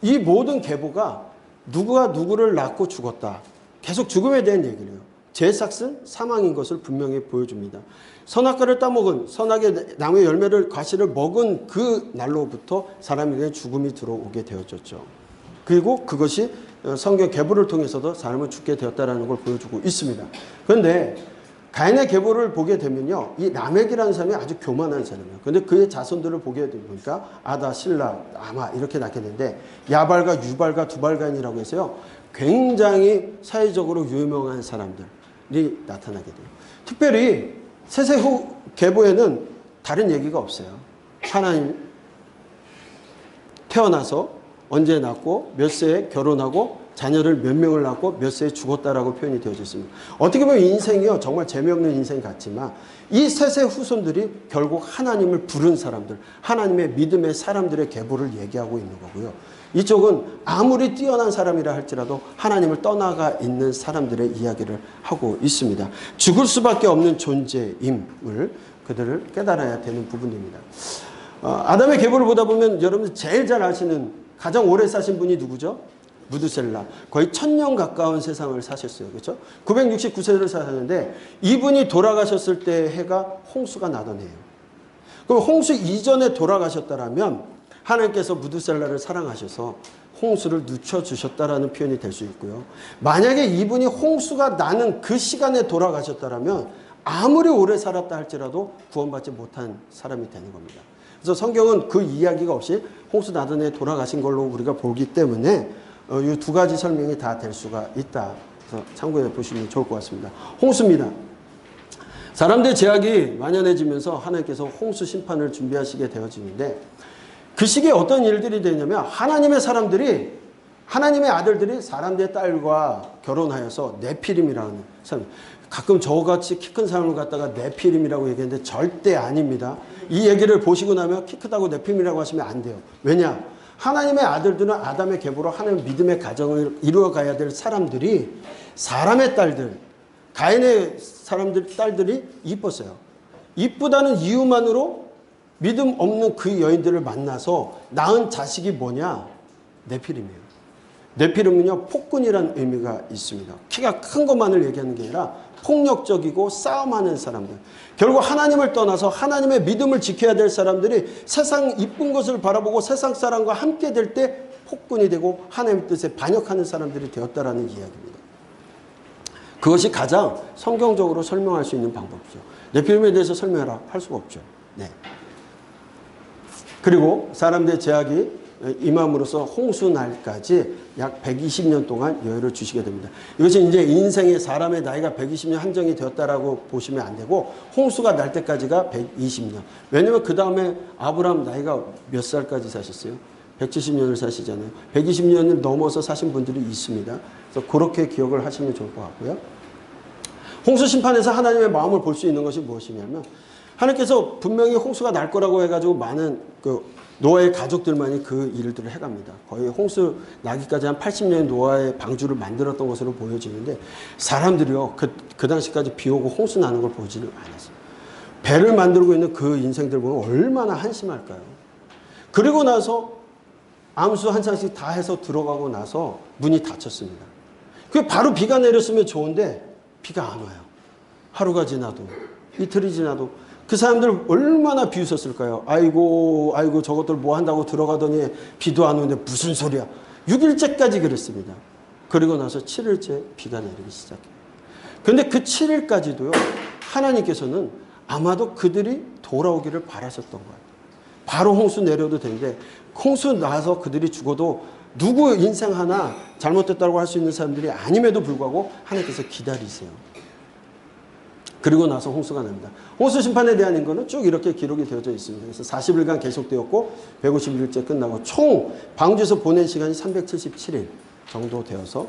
이 모든 계보가 누구가 누구를 낳고 죽었다, 계속 죽음에 대한 얘기를 해요. 제 삭은 사망인 것을 분명히 보여줍니다. 선악과를 따먹은, 선악의 나무의 열매를 과실을 먹은 그 날로부터 사람에게 죽음이 들어오게 되어졌죠. 그리고 그것이 성경 계보를 통해서도 사람은 죽게 되었다는 걸 보여주고 있습니다. 그런데 가인의 계보를 보게 되면요, 이 라멕이라는 사람이 아주 교만한 사람이에요. 그런데 그의 자손들을 보게 되니까 아다, 실라, 아마 이렇게 낳게 되는데, 야발과 유발과 두발간이라고 해서요, 굉장히 사회적으로 유명한 사람들이 나타나게 돼요. 특별히 세세후 계보에는 다른 얘기가 없어요. 하나님 태어나서 언제 낳고 몇 세에 결혼하고 자녀를 몇 명을 낳고 몇 세에 죽었다라고 표현이 되어져 있습니다. 어떻게 보면 인생이요, 정말 재미없는 인생 같지만 이 셋의 후손들이 결국 하나님을 부른 사람들, 하나님의 믿음의 사람들의 계보를 얘기하고 있는 거고요. 이쪽은 아무리 뛰어난 사람이라 할지라도 하나님을 떠나가 있는 사람들의 이야기를 하고 있습니다. 죽을 수밖에 없는 존재임을 그들을 깨달아야 되는 부분입니다. 아담의 계보를 보다 보면 여러분 제일 잘 아시는, 가장 오래 사신 분이 누구죠? 무드셀라. 거의 1000년 가까운 세상을 사셨어요. 그렇죠? 969세를 사셨는데 이분이 돌아가셨을 때 해가 홍수가 나던 해예요. 그럼 홍수 이전에 돌아가셨다라면 하나님께서 무드셀라를 사랑하셔서 홍수를 늦춰주셨다라는 표현이 될 수 있고요. 만약에 이분이 홍수가 나는 그 시간에 돌아가셨다라면 아무리 오래 살았다 할지라도 구원받지 못한 사람이 되는 겁니다. 그래서 성경은 그 이야기가 없이 홍수 나던 해에 돌아가신 걸로 우리가 보기 때문에 이 두 가지 설명이 다 될 수가 있다. 그래서 참고해 보시면 좋을 것 같습니다. 홍수입니다. 사람들의 죄악이 만연해지면서 하나님께서 홍수 심판을 준비하시게 되어지는데, 그 시기에 어떤 일들이 되냐면 하나님의 사람들이, 하나님의 아들들이 사람들의 딸과 결혼하여서 네피림이라는 사람, 가끔 저같이 키 큰 사람을 갖다가 네피림이라고 얘기하는데 절대 아닙니다. 이 얘기를 보시고 나면 키 크다고 네피림이라고 하시면 안 돼요. 왜냐? 하나님의 아들들은 아담의 계보로 하나님의 믿음의 가정을 이루어가야 될 사람들이, 사람의 딸들, 가인의 사람들 딸들이 이뻤어요. 이쁘다는 이유만으로 믿음 없는 그 여인들을 만나서 낳은 자식이 뭐냐? 네피림이에요. 네피림은요, 폭군이라는 의미가 있습니다. 키가 큰 것만을 얘기하는 게 아니라 폭력적이고 싸움하는 사람들. 결국 하나님을 떠나서 하나님의 믿음을 지켜야 될 사람들이 세상 이쁜 것을 바라보고 세상 사람과 함께 될 때 폭군이 되고 하나님의 뜻에 반역하는 사람들이 되었다라는 이야기입니다. 그것이 가장 성경적으로 설명할 수 있는 방법이죠. 네피림에 대해서 설명하라 할 수가 없죠. 네. 그리고 사람들의 제약이 임함으로써 홍수날까지 약 120년 동안 여유를 주시게 됩니다. 이것이 이제 인생의 사람의 나이가 120년 한정이 되었다라고 보시면 안 되고, 홍수가 날 때까지가 120년. 왜냐면 그 다음에 아브라함 나이가 몇 살까지 사셨어요? 170년을 사시잖아요. 120년을 넘어서 사신 분들이 있습니다. 그래서 그렇게 기억을 하시면 좋을 것 같고요. 홍수 심판에서 하나님의 마음을 볼 수 있는 것이 무엇이냐면, 하나님께서 분명히 홍수가 날 거라고 해가지고 많은 노아의 가족들만이 그 일들을 해갑니다. 거의 홍수 나기까지 한 80년의 노아의 방주를 만들었던 것으로 보여지는데, 사람들이요, 그 당시까지 비 오고 홍수 나는 걸 보지는 않았어요. 배를 만들고 있는 그 인생들 보면 얼마나 한심할까요? 그리고 나서 암수 한 장씩 다 해서 들어가고 나서 문이 닫혔습니다. 그게 바로 비가 내렸으면 좋은데 비가 안 와요. 하루가 지나도, 이틀이 지나도. 그 사람들 얼마나 비웃었을까요? 아이고 저것들 뭐 한다고 들어가더니 비도 안 오는데 무슨 소리야. 6일째까지 그랬습니다. 그리고 나서 7일째 비가 내리기 시작해요. 그런데 그 7일까지도요, 하나님께서는 아마도 그들이 돌아오기를 바라셨던 거예요. 바로 홍수 내려도 되는데, 홍수 나서 그들이 죽어도 누구 인생 하나 잘못됐다고 할 수 있는 사람들이 아님에도 불구하고 하나님께서 기다리세요. 그리고 나서 홍수가 납니다. 홍수 심판에 대한 인거는 쭉 이렇게 기록이 되어져 있습니다. 그래서 40일간 계속되었고 150일째 끝나고 총 방주에서 보낸 시간이 377일 정도 되어서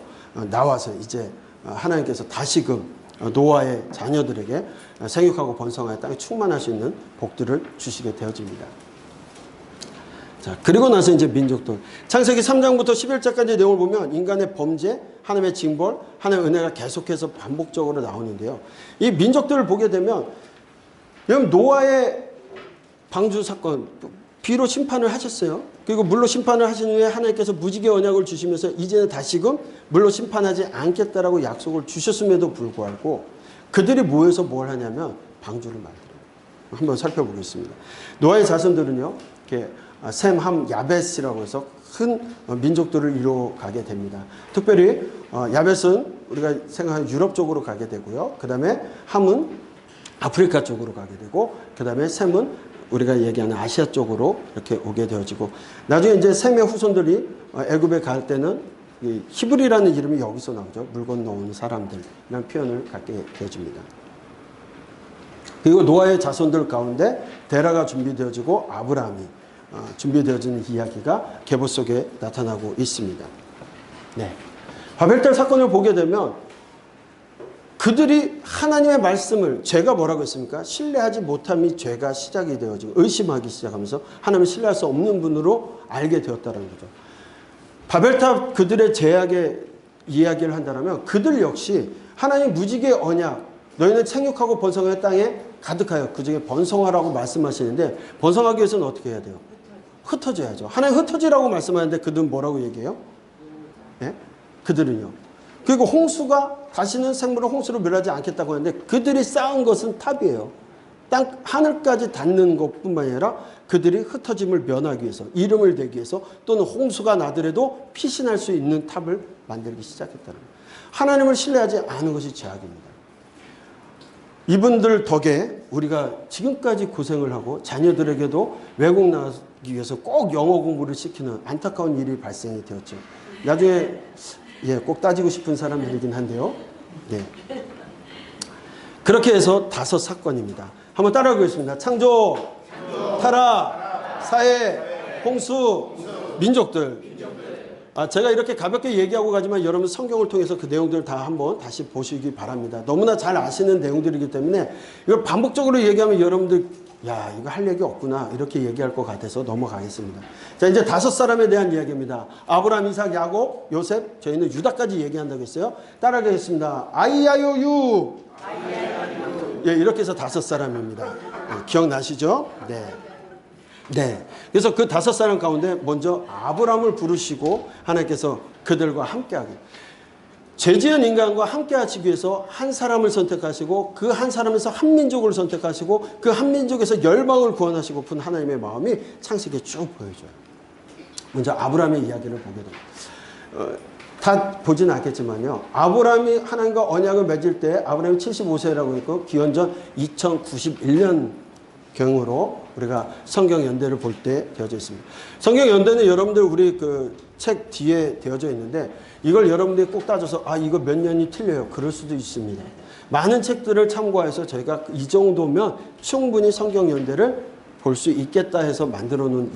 나와서 이제 하나님께서 다시금 노아의 자녀들에게 생육하고 번성하여 땅에 충만할 수 있는 복들을 주시게 되어집니다. 자, 그리고 나서 이제 민족들. 창세기 3장부터 11장까지 내용을 보면 인간의 범죄, 하나님의 징벌, 하나님의 은혜가 계속해서 반복적으로 나오는데요. 이 민족들을 보게 되면, 여러분, 노아의 방주 사건, 비로 심판을 하셨어요. 그리고 물로 심판을 하신 후에 하나님께서 무지개 언약을 주시면서 이제는 다시금 물로 심판하지 않겠다라고 약속을 주셨음에도 불구하고 그들이 모여서 뭘 하냐면 방주를 만들어요. 한번 살펴보겠습니다. 노아의 자손들은요, 이렇게 셈, 함, 야벳이라고 해서 큰 민족들을 이루어가게 됩니다. 특별히 야벳은 우리가 생각하는 유럽 쪽으로 가게 되고요. 그 다음에 함은 아프리카 쪽으로 가게 되고, 그 다음에 셈은 우리가 얘기하는 아시아 쪽으로 이렇게 오게 되어지고, 나중에 이제 셈의 후손들이 애굽에 갈 때는 히브리라는 이름이 여기서 나오죠. 물 건너온 사람들이라는 표현을 갖게 되어집니다. 그리고 노아의 자손들 가운데 데라가 준비되어지고 아브라함이 준비되어지는 이야기가 계보 속에 나타나고 있습니다. 네. 바벨탑 사건을 보게 되면 그들이 하나님의 말씀을, 죄가 뭐라고 했습니까? 신뢰하지 못함이 죄가 시작이 되어지고 의심하기 시작하면서 하나님을 신뢰할 수 없는 분으로 알게 되었다는 거죠. 바벨탑 그들의 죄악의 이야기를 한다면 그들 역시 하나님 무지개 언약, 너희는 생육하고 번성하여 땅에 가득하여 그 중에 번성하라고 말씀하시는데, 번성하기 위해서는 어떻게 해야 돼요? 흩어져야죠. 하나님 흩어지라고 말씀하는데 그들은 뭐라고 얘기해요? 네? 그들은요. 그리고 홍수가 다시는 생물을 홍수로 멸하지 않겠다고 하는데 그들이 쌓은 것은 탑이에요. 땅 하늘까지 닿는 것뿐만 아니라 그들이 흩어짐을 면하기 위해서, 이름을 대기 위해서, 또는 홍수가 나더라도 피신할 수 있는 탑을 만들기 시작했다는 거예요. 하나님을 신뢰하지 않은 것이 죄악입니다. 이분들 덕에 우리가 지금까지 고생을 하고 자녀들에게도 외국 나가기 위해서 꼭 영어 공부를 시키는 안타까운 일이 발생이 되었죠. 나중에 꼭 따지고 싶은 사람들이긴 한데요. 네. 그렇게 해서 5 사건입니다. 한번 따라해 보겠습니다. 창조, 타락, 사회, 홍수, 민족들. 제가 이렇게 가볍게 얘기하고 가지만 여러분 성경을 통해서 그 내용들을 다 한번 다시 보시기 바랍니다. 너무나 잘 아시는 내용들이기 때문에 이걸 반복적으로 얘기하면 여러분들 야, 이거 할 얘기 없구나 이렇게 얘기할 것 같아서 넘어가겠습니다. 자, 이제 5 사람에 대한 이야기입니다. 아브라함, 이삭, 야곱, 요셉, 저희는 유다까지 얘기한다고 했어요. 따라가겠습니다. 아이야요유. 예, 이렇게 해서 5 사람입니다. 기억나시죠? 네. 네. 그래서 그 5 사람 가운데 먼저 아브라함을 부르시고 하나님께서 그들과 함께하게, 죄지은 인간과 함께 하시기 위해서 한 사람을 선택하시고 그 한 사람에서 한 민족을 선택하시고 그 한 민족에서 열방을 구원하시고픈 하나님의 마음이 창세기에 쭉 보여져요. 먼저 아브라함의 이야기를 보게 됩니다. 다 보지는 않겠지만요. 아브라함이 하나님과 언약을 맺을 때 아브라함이 75세라고 했고 기원전 2091년 경으로 우리가 성경 연대를 볼 때 되어져 있습니다. 성경 연대는 여러분들 우리 그 책 뒤에 되어져 있는데 이걸 여러분들이 꼭 따져서 이거 몇 년이 틀려요. 그럴 수도 있습니다. 많은 책들을 참고해서 저희가 이 정도면 충분히 성경 연대를 볼 수 있겠다 해서 만들어 놓은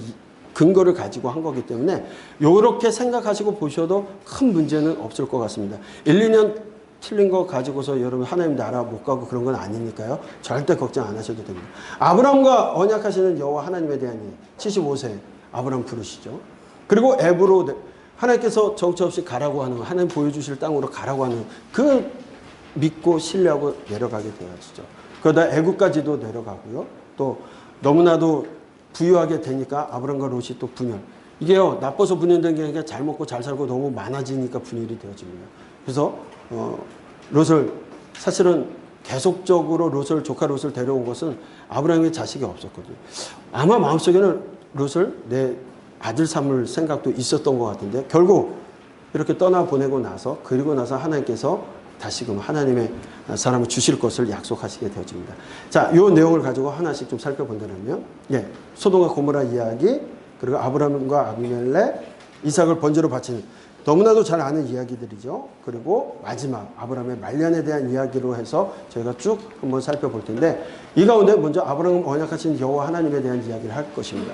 근거를 가지고 한 거기 때문에 이렇게 생각하시고 보셔도 큰 문제는 없을 것 같습니다. 1, 2년 틀린 거 가지고서 여러분 하나님 나라 못 가고 그런 건 아니니까요. 절대 걱정 안 하셔도 됩니다. 아브라함과 언약하시는 여호와 하나님에 대한 일, 75세 아브라함 부르시죠. 그리고 앱으로 하나님께서 정처 없이 가라고 하는 거, 하나님 보여주실 땅으로 가라고 하는 그 믿고 신뢰하고 내려가게 되어지죠. 그러다 애국까지도 내려가고요. 또 너무나도 부유하게 되니까 아브라함과 롯이 또 분열. 이게요, 나빠서 분열된 게 아니라 잘 먹고 잘 살고 너무 많아지니까 분열이 되어집니다. 그래서 롯을 사실은 계속적으로 롯을, 조카 롯을 데려온 것은 아브라함의 자식이 없었거든요. 아마 마음속에는 롯을 내 아들 삼을 생각도 있었던 것 같은데 결국 이렇게 떠나보내고 나서, 그리고 나서 하나님께서 다시금 하나님의 사람을 주실 것을 약속하시게 되어집니다. 자, 이 내용을 가지고 하나씩 좀 살펴본다면, 소돔과 고모라 이야기, 그리고 아브라함과 아비멜렉, 이삭을 번제로 바치는, 너무나도 잘 아는 이야기들이죠. 그리고 마지막 아브라함의 말년에 대한 이야기로 해서 저희가 쭉 한번 살펴볼 텐데, 이 가운데 먼저 아브라함 언약하신 여호와 하나님에 대한 이야기를 할 것입니다.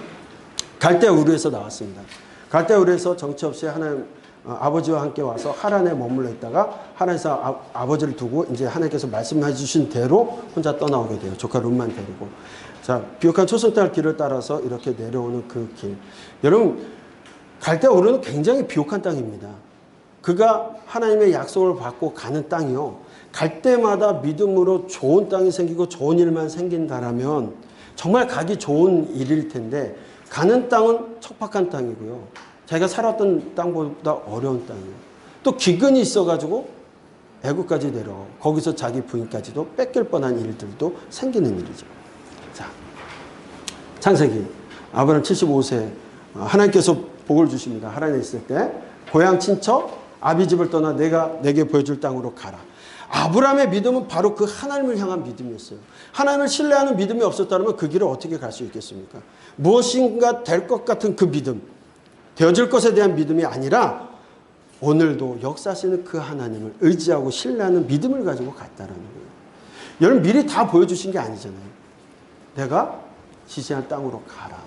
갈대아 우르에서 나왔습니다. 갈대아 우르에서 정처 없이 하나님 아버지와 함께 와서 하란에 머물러 있다가 하란에서 아버지를 두고 이제 하나님께서 말씀해 주신 대로 혼자 떠나오게 돼요. 조카 룻만 데리고. 자, 비옥한 초승달 길을 따라서 이렇게 내려오는 그 길. 여러분, 갈대아 우르는 굉장히 비옥한 땅입니다. 그가 하나님의 약속을 받고 가는 땅이요, 갈 때마다 믿음으로 좋은 땅이 생기고 좋은 일만 생긴다라면 정말 가기 좋은 일일 텐데, 가는 땅은 척박한 땅이고요, 자기가 살았던 땅보다 어려운 땅이에요. 또 기근이 있어가지고 애국까지 내려가고 거기서 자기 부인까지도 뺏길 뻔한 일들도 생기는 일이죠. 자, 창세기 아브라함 75세 하나님께서 복을 주십니다. 하란에 있을 때 고향 친척 아비집을 떠나 내가 내게 보여줄 땅으로 가라. 아브라함의 믿음은 바로 그 하나님을 향한 믿음이었어요. 하나님을 신뢰하는 믿음이 없었다면 그 길을 어떻게 갈 수 있겠습니까? 무엇인가 될 것 같은 그 믿음, 되어질 것에 대한 믿음이 아니라 오늘도 역사하시는 그 하나님을 의지하고 신뢰하는 믿음을 가지고 갔다라는 거예요. 여러분, 미리 다 보여주신 게 아니잖아요. 내가 지시한 땅으로 가라.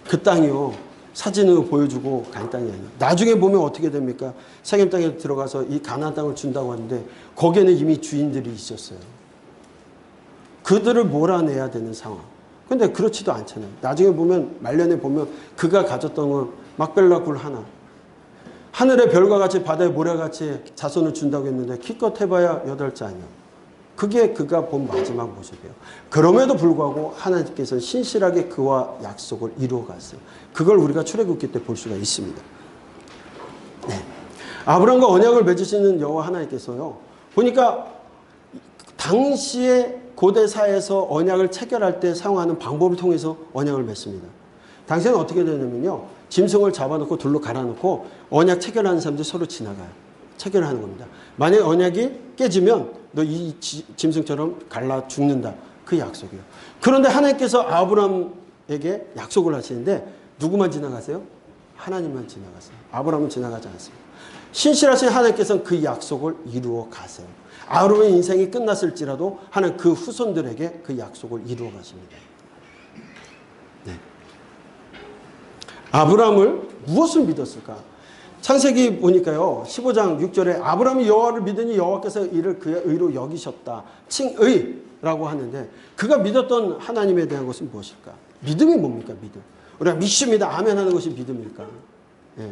그 땅이요, 사진으로 보여주고 간 땅이 아니에요. 나중에 보면 어떻게 됩니까? 세겜 땅에 들어가서 이 가나안 땅을 준다고 하는데 거기에는 이미 주인들이 있었어요. 그들을 몰아내야 되는 상황. 근데 그렇지도 않잖아요. 나중에 보면, 말년에 보면 그가 가졌던 건 막벨라 굴 하나, 하늘의 별과 같이 바다의 모래같이 자손을 준다고 했는데 기껏 해봐야 8째 아니야. 그게 그가 본 마지막 모습이에요. 그럼에도 불구하고 하나님께서 신실하게 그와 약속을 이루어 갔어요. 그걸 우리가 출애굽기 때 볼 수가 있습니다. 네. 아브라함과 언약을 맺으시는 여호와 하나님께서요, 보니까 당시에 고대사에서 언약을 체결할 때 사용하는 방법을 통해서 언약을 맺습니다. 당시에는 어떻게 되냐면요, 짐승을 잡아놓고 둘로 갈아놓고 언약 체결하는 사람들이 서로 지나가요. 체결을 하는 겁니다. 만약에 언약이 깨지면 너 이 짐승처럼 갈라 죽는다. 그 약속이에요. 그런데 하나님께서 아브라함에게 약속을 하시는데 누구만 지나가세요? 하나님만 지나가세요. 아브라함은 지나가지 않습니다. 신실하신 하나님께서는 그 약속을 이루어 가세요. 아브라함의 인생이 끝났을지라도 하나님 그 후손들에게 그 약속을 이루어 가십니다. 네. 아브라함을 무엇을 믿었을까? 창세기 보니까요, 15장 6절에 아브라함이 여호와를 믿으니 여호와께서 이를 그의 의로 여기셨다. 칭의라고 하는데, 그가 믿었던 하나님에 대한 것은 무엇일까? 믿음이 뭡니까? 믿음. 우리가 믿습니다, 아멘 하는 것이 믿음일까? 예.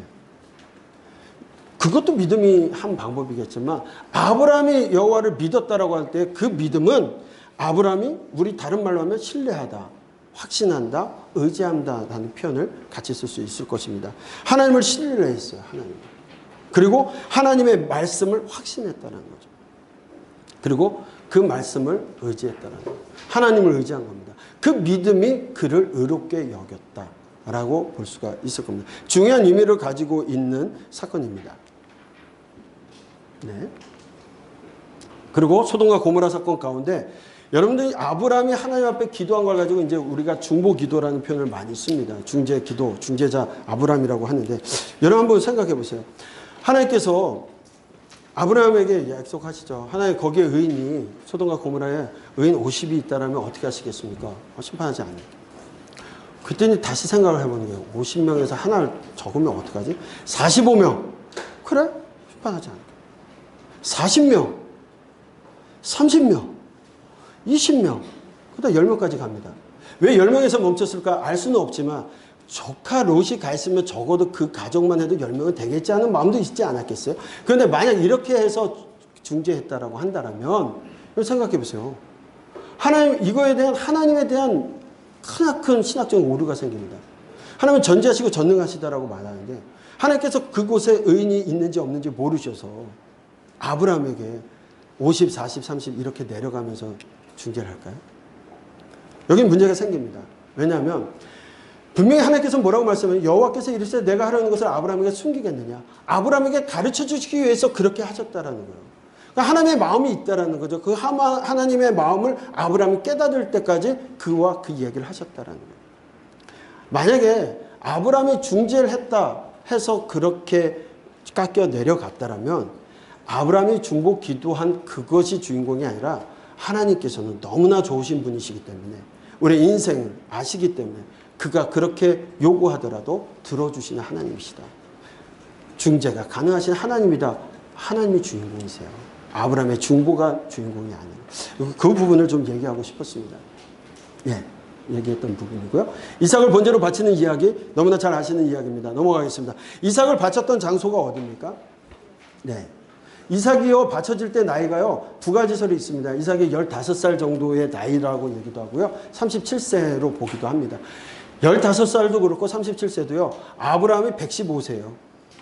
그것도 믿음이 한 방법이겠지만, 아브라함이 여호와를 믿었다라고 할 때 그 믿음은 아브라함이, 우리 다른 말로 하면 신뢰하다, 확신한다, 의지한다라는 표현을 같이 쓸 수 있을 것입니다. 하나님을 신뢰했어요. 하나님. 그리고 하나님의 말씀을 확신했다는 거죠. 그리고 그 말씀을 의지했다는 거예요. 하나님을 의지한 겁니다. 그 믿음이 그를 의롭게 여겼다라고 볼 수가 있을 겁니다. 중요한 의미를 가지고 있는 사건입니다. 네. 그리고 소돔과 고모라 사건 가운데 여러분들이 아브라함이 하나님 앞에 기도한 걸 가지고 이제 우리가 중보 기도라는 표현을 많이 씁니다. 중재 기도, 중재자 아브라함이라고 하는데, 여러분 한번 생각해 보세요. 하나님께서 아브라함에게 약속하시죠. 하나님, 거기에 의인이, 소돔과 고모라에 의인 50이 있다라면 어떻게 하시겠습니까? 심판하지 않을게. 그때는 다시 생각을 해보는 거예요. 50명에서 하나를 적으면 어떡하지? 45명. 그래? 심판하지 않을게. 40명. 30명. 20명, 그다음 10명까지 갑니다. 왜 10명에서 멈췄을까 알 수는 없지만 조카 롯이 가 있으면 적어도 그 가족만 해도 10명은 되겠지 하는 마음도 있지 않았겠어요? 그런데 만약 이렇게 해서 중재했다라고 한다면 생각해 보세요. 하나님, 이거에 대한 하나님에 대한 크나큰 신학적인 오류가 생깁니다. 하나님은 전지하시고 전능하시다라고 말하는데 하나님께서 그곳에 의인이 있는지 없는지 모르셔서 아브라함에게 50, 40, 30 이렇게 내려가면서 중재를 할까요? 여기 문제가 생깁니다. 왜냐하면 분명히 하나님께서 뭐라고 말씀하면 여호와께서 이르시되 내가 하려는 것을 아브라함에게 숨기겠느냐. 아브라함에게 가르쳐 주시기 위해서 그렇게 하셨다라는 거예요. 그러니까 하나님의 마음이 있다라는 거죠. 그 하나님의 마음을 아브라함이 깨닫을 때까지 그와 그 얘기를 하셨다라는 거예요. 만약에 아브라함이 중재를 했다 해서 그렇게 깎여 내려갔다라면 아브라함이 중복 기도한 그것이 주인공이 아니라 하나님께서는 너무나 좋으신 분이시기 때문에 우리 인생을 아시기 때문에 그가 그렇게 요구하더라도 들어주시는 하나님이시다. 중재가 가능하신 하나님이다. 하나님이 주인공이세요. 아브라함의 중보가 주인공이 아니에요. 그 부분을 좀 얘기하고 싶었습니다. 예, 얘기했던 부분이고요. 이삭을 번제로 바치는 이야기 너무나 잘 아시는 이야기입니다. 넘어가겠습니다. 이삭을 바쳤던 장소가 어디입니까? 네. 이삭이요 바쳐질 때 나이가요 두 가지 설이 있습니다. 이삭이 15살 정도의 나이라고 얘기도 하고요. 37세로 보기도 합니다. 15살도 그렇고 37세도요. 아브라함이 115세예요.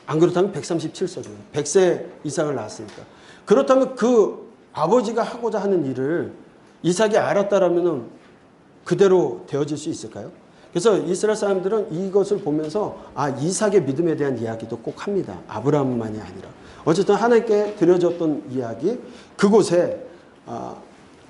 안 그렇다면 137세고요. 100세 이삭을 낳았으니까. 그렇다면 그 아버지가 하고자 하는 일을 이삭이 알았다라면 그대로 되어질 수 있을까요? 그래서 이스라엘 사람들은 이것을 보면서 이삭의 믿음에 대한 이야기도 꼭 합니다. 아브라함만이 아니라. 어쨌든 하나님께 드려졌던 이야기, 그곳에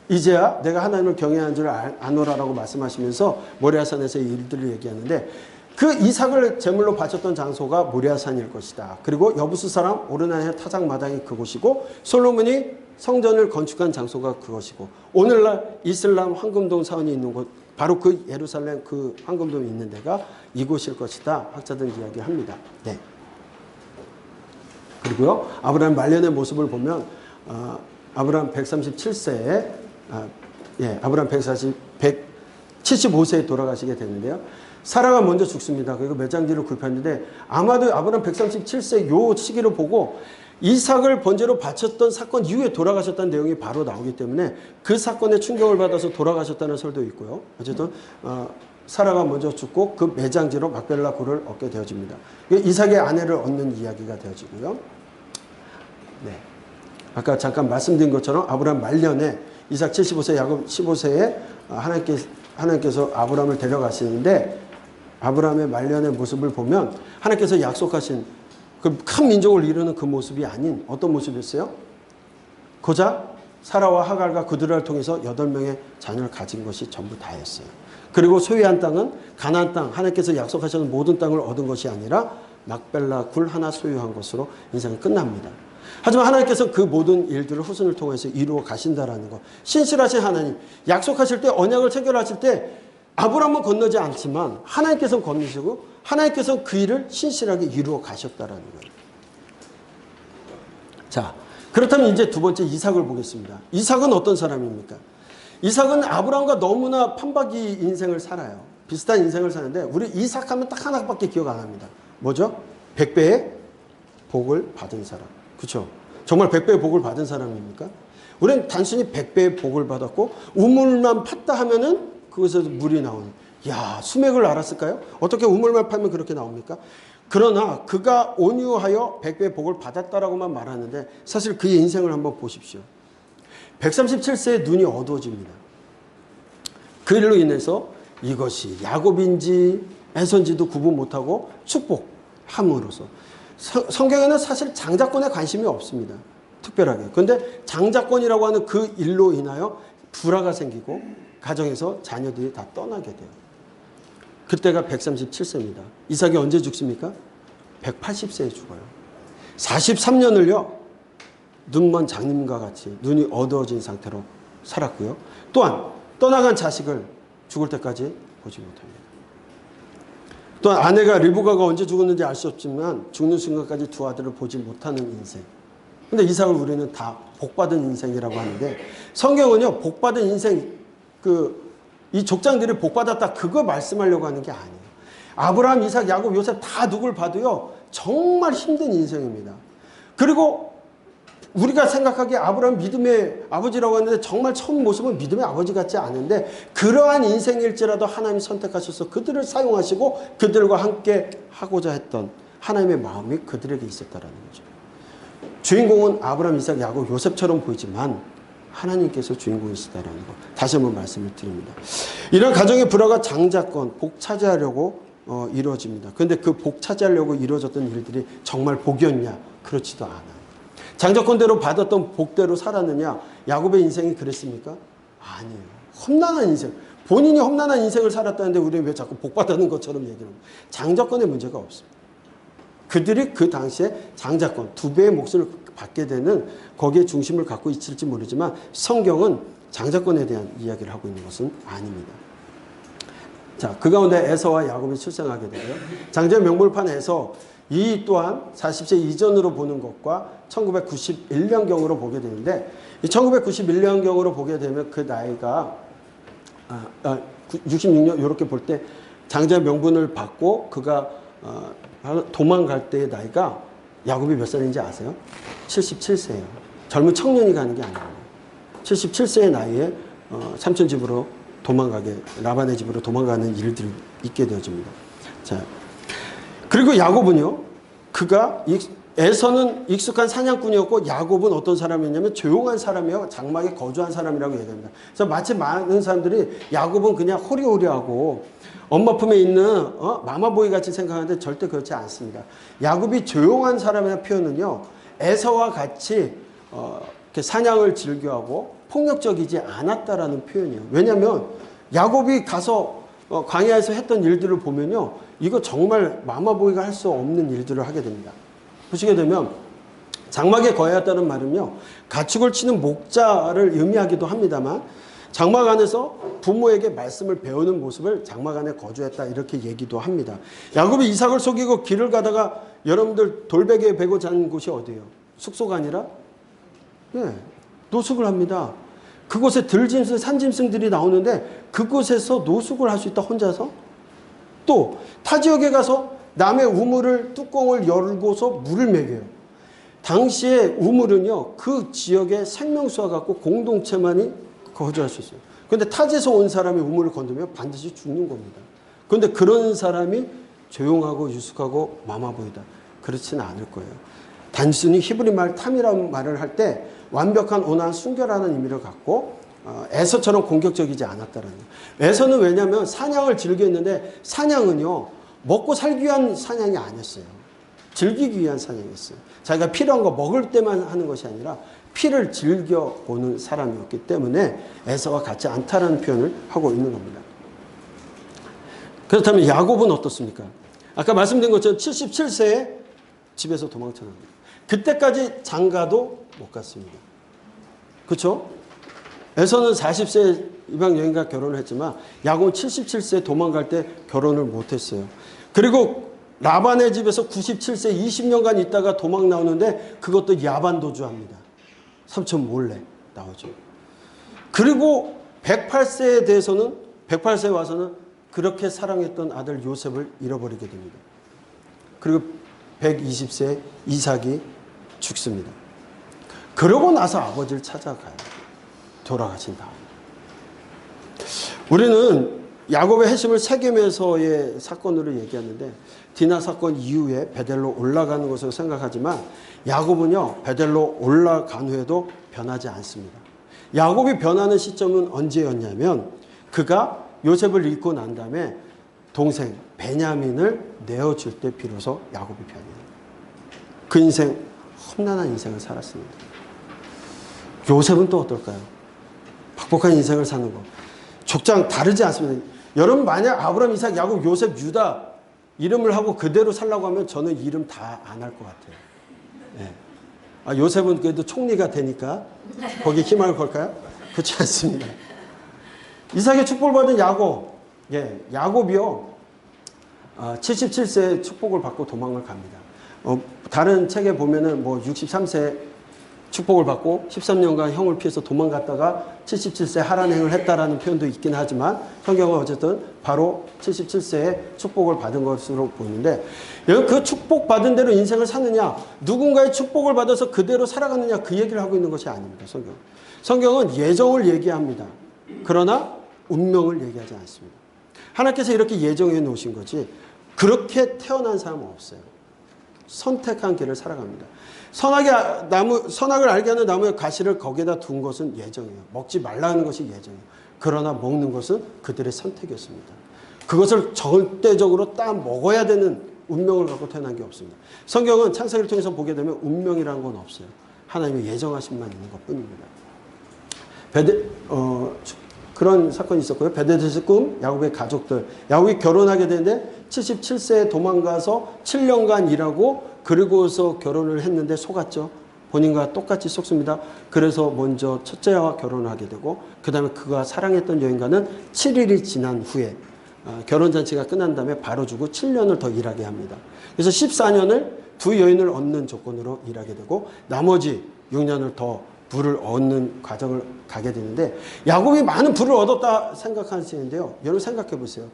이제야 내가 하나님을 경외하는 줄 아노라라고 말씀하시면서 모리아산에서의 일들을 얘기하는데 그 이삭을 제물로 바쳤던 장소가 모리아산일 것이다. 그리고 여부스 사람 오르나의 타작 마당이 그곳이고 솔로몬이 성전을 건축한 장소가 그것이고 오늘날 이슬람 황금동 사원이 있는 곳 바로 그 예루살렘 그 황금동이 있는 데가 이곳일 것이다. 학자들 이야기합니다. 네. 그리고요 아브라함 말년의 모습을 보면 아브라함 137세에 아브라함 175세에 돌아가시게 되는데요. 사라가 먼저 죽습니다. 그리고 매장지를 굴렸는데 아마도 아브라함 137세 요 시기를 보고 이삭을 번제로 바쳤던 사건 이후에 돌아가셨다는 내용이 바로 나오기 때문에 그 사건에 충격을 받아서 돌아가셨다는 설도 있고요. 어쨌든 사라가 먼저 죽고 그 매장지로 막벨라 굴을 얻게 되어집니다. 이삭의 아내를 얻는 이야기가 되어지고요. 네. 아까 잠깐 말씀드린 것처럼 아브라함 말년에 이삭 75세, 야곱 15세에 하나님께서 아브라함을 데려가시는데 아브라함의 말년의 모습을 보면 하나님께서 약속하신 그 큰 민족을 이루는 그 모습이 아닌 어떤 모습이었어요? 고작 사라와 하갈과 그들을 통해서 8명의 자녀를 가진 것이 전부 다였어요. 그리고 소유한 땅은 가나안 땅, 하나님께서 약속하셨던 모든 땅을 얻은 것이 아니라 막벨라 굴 하나 소유한 것으로 인생이 끝납니다. 하지만 하나님께서 그 모든 일들을 후손을 통해서 이루어 가신다라는 것. 신실하신 하나님, 약속하실 때 언약을 체결하실 때 아브라함은 건너지 않지만 하나님께서는 건너시고 하나님께서는 그 일을 신실하게 이루어 가셨다라는 거예요. 자, 그렇다면 이제 두 번째 이삭을 보겠습니다. 이삭은 어떤 사람입니까? 이삭은 아브라함과 너무나 판박이 인생을 살아요. 비슷한 인생을 사는데 우리 이삭 하면 딱 하나밖에 기억 안 합니다. 뭐죠? 100배의 복을 받은 사람. 그렇죠? 정말 100배의 복을 받은 사람입니까? 우리는 단순히 100배의 복을 받았고 우물만 팠다 하면은 그것에서 물이 나오는. 야, 수맥을 알았을까요? 어떻게 우물만 파면 그렇게 나옵니까? 그러나 그가 온유하여 100배의 복을 받았다라고만 말하는데 사실 그의 인생을 한번 보십시오. 137세에 눈이 어두워집니다. 그 일로 인해서 이것이 야곱인지 에서인지도 구분 못하고 축복함으로써 성경에는 사실 장자권에 관심이 없습니다. 특별하게. 그런데 장자권이라고 하는 그 일로 인하여 불화가 생기고 가정에서 자녀들이 다 떠나게 돼요. 그때가 137세입니다. 이삭이 언제 죽습니까? 180세에 죽어요. 43년을요. 눈먼 장님과 같이 눈이 어두워진 상태로 살았고요. 또한 떠나간 자식을 죽을 때까지 보지 못합니다. 또한 아내가 리브가가 언제 죽었는지 알 수 없지만 죽는 순간까지 두 아들을 보지 못하는 인생. 근데 이삭을 우리는 다 복받은 인생이라고 하는데 성경은요 복받은 인생 이 족장들이 복받았다 그거 말씀하려고 하는 게 아니에요. 아브라함, 이삭, 야곱, 요셉 다 누굴 봐도요 정말 힘든 인생입니다. 그리고 우리가 생각하기에 아브라함 믿음의 아버지라고 하는데 정말 처음 모습은 믿음의 아버지 같지 않은데 그러한 인생일지라도 하나님이 선택하셔서 그들을 사용하시고 그들과 함께 하고자 했던 하나님의 마음이 그들에게 있었다라는 거죠. 주인공은 아브라함, 이삭, 야곱, 요셉처럼 보이지만 하나님께서 주인공이시다라는 것 다시 한번 말씀을 드립니다. 이런 가정의 불화가 장자권, 복 차지하려고 이루어집니다. 그런데 그 복 차지하려고 이루어졌던 일들이 정말 복이었냐? 그렇지도 않아요. 장자권대로 받았던 복대로 살았느냐? 야곱의 인생이 그랬습니까? 아니에요. 험난한 인생. 본인이 험난한 인생을 살았다는데 우리는 왜 자꾸 복 받는 것처럼 얘기를 합니까? 장자권의 문제가 없습니다. 그들이 그 당시에 장자권, 2배의 몫을 받게 되는 거기에 중심을 갖고 있을지 모르지만 성경은 장자권에 대한 이야기를 하고 있는 것은 아닙니다. 자, 그 가운데 에서와 야곱이 출생하게 되고요. 장자의 명물판에서 이 또한 40세 이전으로 보는 것과 1991년경으로 보게 되는데, 이 1991년경으로 보게 되면 그 나이가 66년 이렇게 볼 때 장자의 명분을 받고 그가 도망갈 때의 나이가 야곱이 몇 살인지 아세요? 77세예요. 젊은 청년이 가는 게 아니에요. 77세의 나이에 삼촌 집으로 라반의 집으로 도망가는 일들이 있게 되어집니다. 자, 그리고 야곱은요, 그가 에서는 익숙한 사냥꾼이었고 야곱은 어떤 사람이었냐면 조용한 사람이요, 장막에 거주한 사람이라고 얘기합니다. 그래서 마치 많은 사람들이 야곱은 그냥 호리호리하고 엄마 품에 있는 마마보이 같이 생각하는데 절대 그렇지 않습니다. 야곱이 조용한 사람의 표현은요, 에서와 같이 이렇게 사냥을 즐겨하고 폭력적이지 않았다라는 표현이에요. 왜냐하면 야곱이 가서 광야에서 했던 일들을 보면요, 이거 정말 마마보이가 할 수 없는 일들을 하게 됩니다. 보시게 되면 장막에 거하였다는 말은요, 가축을 치는 목자를 의미하기도 합니다만 장막 안에서 부모에게 말씀을 배우는 모습을 장막 안에 거주했다 이렇게 얘기도 합니다. 야곱이 이삭을 속이고 길을 가다가 여러분들 돌베개에 베고 잔 곳이 어디예요? 숙소가 아니라 노숙을 합니다. 그곳에 들짐승, 산짐승들이 나오는데 그곳에서 노숙을 할 수 있다, 혼자서. 또 타 지역에 가서 남의 우물을 뚜껑을 열고서 물을 먹여요. 당시에 우물은요, 그 지역의 생명수와 같고 공동체만이 거주할 수 있어요. 그런데 타지에서 온 사람이 우물을 건드면 반드시 죽는 겁니다. 그런데 그런 사람이 조용하고 유숙하고 마마보이다, 그렇지는 않을 거예요. 단순히 히브리 말 탐이라는 말을 할 때 완벽한 온화한 순결하는 의미를 갖고 에서처럼 공격적이지 않았다는 거예요. 에서는 왜냐하면 사냥을 즐겼는데 사냥은요, 먹고 살기 위한 사냥이 아니었어요. 즐기기 위한 사냥이었어요. 자기가 필요한 거 먹을 때만 하는 것이 아니라 피를 즐겨보는 사람이었기 때문에 에서와 같지 않다라는 표현을 하고 있는 겁니다. 그렇다면 야곱은 어떻습니까? 아까 말씀드린 것처럼 77세에 집에서 도망쳐납니다. 그때까지 장가도 못 갔습니다. 그렇죠? 에서는 40세에 이방 여인과 결혼을 했지만 야곱은 77세에 도망갈 때 결혼을 못했어요. 그리고 라반의 집에서 97세 20년간 있다가 도망 나오는데 그것도 야반도주합니다. 삼촌 몰래 나오죠. 그리고 108세에 대해서는 108세에 와서는 그렇게 사랑했던 아들 요셉을 잃어버리게 됩니다. 그리고 120세에 이삭이 죽습니다. 그러고 나서 아버지를 찾아가요. 돌아가신 다음. 우리는 야곱의 회심을 세겜에서의 사건으로 얘기하는데 디나 사건 이후에 베델로 올라가는 것으로 생각하지만 야곱은요, 베델로 올라간 후에도 변하지 않습니다. 야곱이 변하는 시점은 언제였냐면 그가 요셉을 잃고 난 다음에 동생 베냐민을 내어줄 때 비로소 야곱이 변해요. 그 인생 험난한 인생을 살았습니다. 요셉은 또 어떨까요? 박복한 인생을 사는 거. 족장 다르지 않습니다. 여러분 만약 아브라함, 이삭, 야곱, 요셉, 유다 이름을 하고 그대로 살라고 하면 저는 이름 다 안 할 것 같아요. 네. 요셉은 그래도 총리가 되니까 거기에 희망을 걸까요? 그렇지 않습니다. 이삭의 축복을 받은 야곱. 야곱이요. 77세에 축복을 받고 도망을 갑니다. 다른 책에 보면은 63세 축복을 받고 13년간 형을 피해서 도망갔다가 77세 har안행을 했다라는 표현도 있긴 하지만 성경은 어쨌든 바로 77세에 축복을 받은 것으로 보이는데 그 축복받은 대로 인생을 사느냐, 누군가의 축복을 받아서 그대로 살아가느냐, 그 얘기를 하고 있는 것이 아닙니다. 성경은 예정을 얘기합니다. 그러나 운명을 얘기하지 않습니다. 하나님께서 이렇게 예정해 놓으신 거지 그렇게 태어난 사람은 없어요. 선택한 길을 살아갑니다. 선악을 알게 하는 나무의 가시를 거기에다 둔 것은 예정이에요. 먹지 말라는 것이 예정이에요. 그러나 먹는 것은 그들의 선택이었습니다. 그것을 절대적으로 딱 먹어야 되는 운명을 갖고 태어난 게 없습니다. 성경은 창세기를 통해서 보게 되면 운명이라는 건 없어요. 하나님의 예정하심만 있는 것뿐입니다. 그런 사건이 있었고요. 베데스의 꿈, 야곱의 가족들. 야곱이 결혼하게 되는데 77세에 도망가서 7년간 일하고 그리고서 결혼을 했는데 속았죠. 본인과 똑같이 속습니다. 그래서 먼저 첫째와 결혼을 하게 되고 그 다음에 그가 사랑했던 여인과는 7일이 지난 후에 결혼잔치가 끝난 다음에 바로 주고 7년을 더 일하게 합니다. 그래서 14년을 두 여인을 얻는 조건으로 일하게 되고 나머지 6년을 더 부를 얻는 과정을 가게 되는데 야곱이 많은 부를 얻었다 생각하시는데요. 여러분 생각해 보세요.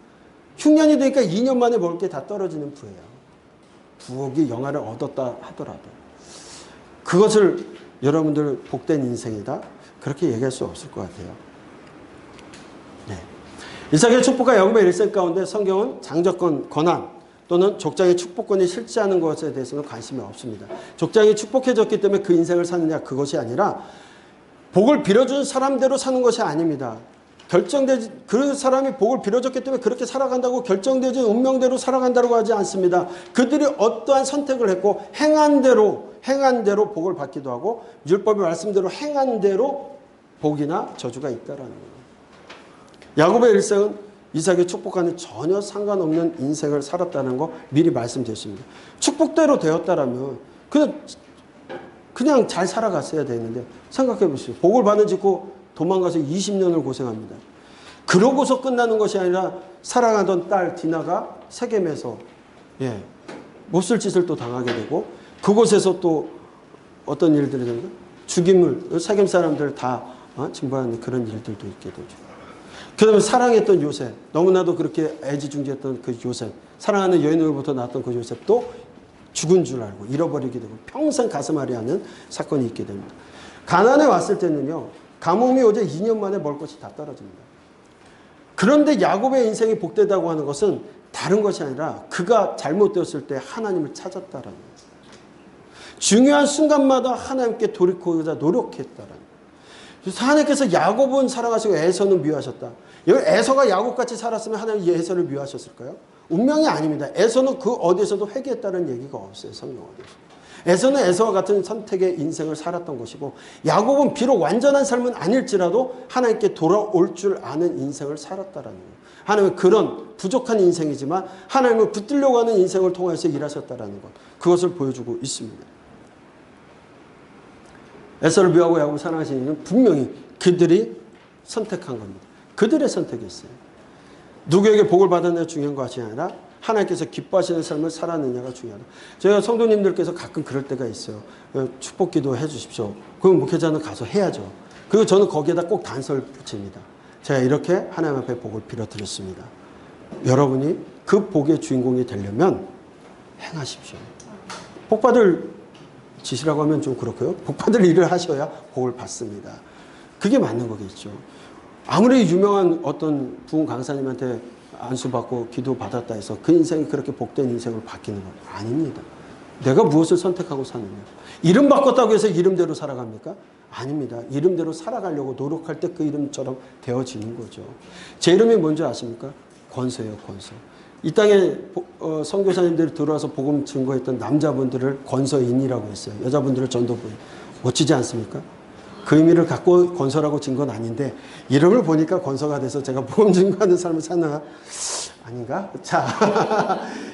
흉년이 되니까 2년 만에 먹을 게 다 떨어지는 부예요. 부엌이 영화를 얻었다 하더라도 그것을 여러분들 복된 인생이다 그렇게 얘기할 수 없을 것 같아요. 네. 이삭의 축복과 야곱의 일생 가운데 성경은 장자권 권한 또는 족장의 축복권이 실제하는 것에 대해서는 관심이 없습니다. 족장이 축복해졌기 때문에 그 인생을 사느냐 그것이 아니라 복을 빌어준 사람대로 사는 것이 아닙니다. 결정되지 그 사람이 복을 빌어줬기 때문에 그렇게 살아간다고 결정되지 운명대로 살아간다고 하지 않습니다. 그들이 어떠한 선택을 했고 행한 대로 복을 받기도 하고 율법의 말씀대로 행한 대로 복이나 저주가 있다라는 거예요. 야곱의 일생은 이삭의 축복과는 전혀 상관없는 인생을 살았다는 거 미리 말씀드렸습니다. 축복대로 되었다라면 그냥 잘 살아갔어야 되는데 생각해 보세요. 복을 받은 짓고 도망가서 20년을 고생합니다. 그러고서 끝나는 것이 아니라 사랑하던 딸 디나가 세겜에서 못쓸 짓을 또 당하게 되고 그곳에서 또 어떤 일들이 되는가? 죽임을 세겜 사람들 다 징벌하는 그런 일들도 있게 되죠. 그 다음에 사랑했던 요셉, 너무나도 그렇게 애지중지했던 그 요셉, 사랑하는 여인으로부터 나왔던 그 요셉도 죽은 줄 알고 잃어버리게 되고 평생 가슴앓이 하는 사건이 있게 됩니다. 가나안에 왔을 때는요. 가뭄이 오자 2년 만에 먹을 것이 다 떨어집니다. 그런데 야곱의 인생이 복되다고 하는 것은 다른 것이 아니라 그가 잘못되었을 때 하나님을 찾았다라는 거예요. 중요한 순간마다 하나님께 돌이키고자 노력했다라는 거예요. 하나님께서 야곱은 사랑하시고 에서는 미워하셨다. 여기 에서가 야곱같이 살았으면 하나님이 에서를 미워하셨을까요? 운명이 아닙니다. 에서는 그 어디서도 회개했다는 얘기가 없어요. 성경 어디서. 에서는 에서와 같은 선택의 인생을 살았던 것이고 야곱은 비록 완전한 삶은 아닐지라도 하나님께 돌아올 줄 아는 인생을 살았다라는 거예요. 하나님은 그런 부족한 인생이지만 하나님을 붙들려고 하는 인생을 통해서 일하셨다라는 것. 그것을 보여주고 있습니다. 에서를 미워하고 야곱을 사랑하시는 이유는 분명히 그들이 선택한 겁니다. 그들의 선택이었어요. 누구에게 복을 받았느냐 중요한 것이 아니라 하나님께서 기뻐하시는 삶을 살았느냐가 중요하다. 저희가 성도님들께서 가끔 그럴 때가 있어요. 축복 기도 해 주십시오. 그럼 목회자는 가서 해야죠. 그리고 저는 거기에다 꼭 단서를 붙입니다. 제가 이렇게 하나님 앞에 복을 빌어드렸습니다. 여러분이 그 복의 주인공이 되려면 행하십시오. 복 받을 짓이라고 하면 좀 그렇고요. 복 받을 일을 하셔야 복을 받습니다. 그게 맞는 거겠죠. 아무리 유명한 어떤 부흥 강사님한테 안수받고 기도 받았다 해서 그 인생이 그렇게 복된 인생으로 바뀌는 건 아닙니다. 내가 무엇을 선택하고 사느냐. 이름 바꿨다고 해서 이름대로 살아갑니까? 아닙니다. 이름대로 살아가려고 노력할 때 그 이름처럼 되어지는 거죠. 제 이름이 뭔지 아십니까? 권서예요. 권서. 이 땅에 선교사님들이 들어와서 복음 증거했던 남자분들을 권서인이라고 했어요. 여자분들을 전도부인. 멋지지 않습니까? 그 의미를 갖고 권서라고 진 건 아닌데 이름을 보니까 권서가 돼서 제가 복음 증거하는 삶을 사나 아닌가? 자,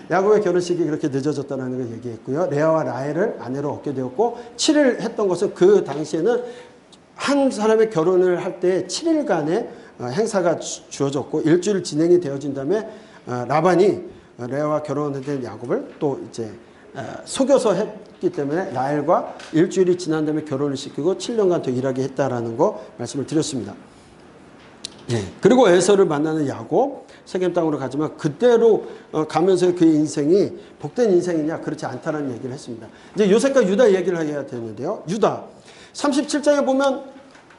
야곱의 결혼식이 그렇게 늦어졌다는 걸 얘기했고요. 레아와 라헬을 아내로 얻게 되었고 7일 했던 것은 그 당시에는 한 사람의 결혼을 할 때 7일간의 행사가 주어졌고 일주일 진행이 되어진 다음에 라반이 레아와 결혼된 야곱을 또 이제 속여서 했기 때문에 라헬과 일주일이 지난 다음에 결혼을 시키고 7년간 더 일하게 했다라는 거 말씀을 드렸습니다. 예. 그리고 에서를 만나는 야곱 세겜 땅으로 가지만 그대로 가면서 그 인생이 복된 인생이냐 그렇지 않다는 얘기를 했습니다. 이제 요셉과 유다 얘기를 해야 되는데요. 유다 37장에 보면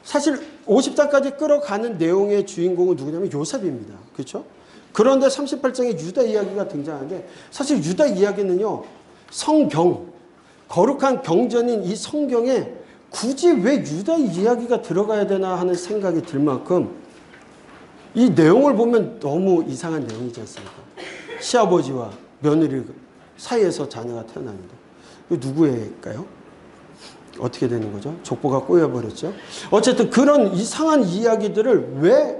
사실 50장까지 끌어가는 내용의 주인공은 누구냐면 요셉입니다. 그렇죠? 그런데 38장에 유다 이야기가 등장하는데 사실 유다 이야기는요. 성경, 거룩한 경전인 이 성경에 굳이 왜 유다 이야기가 들어가야 되나 하는 생각이 들 만큼 이 내용을 보면 너무 이상한 내용이지 않습니까? 시아버지와 며느리 사이에서 자녀가 태어납니다. 이거 누구일까요? 어떻게 되는 거죠? 족보가 꼬여버렸죠. 어쨌든 그런 이상한 이야기들을 왜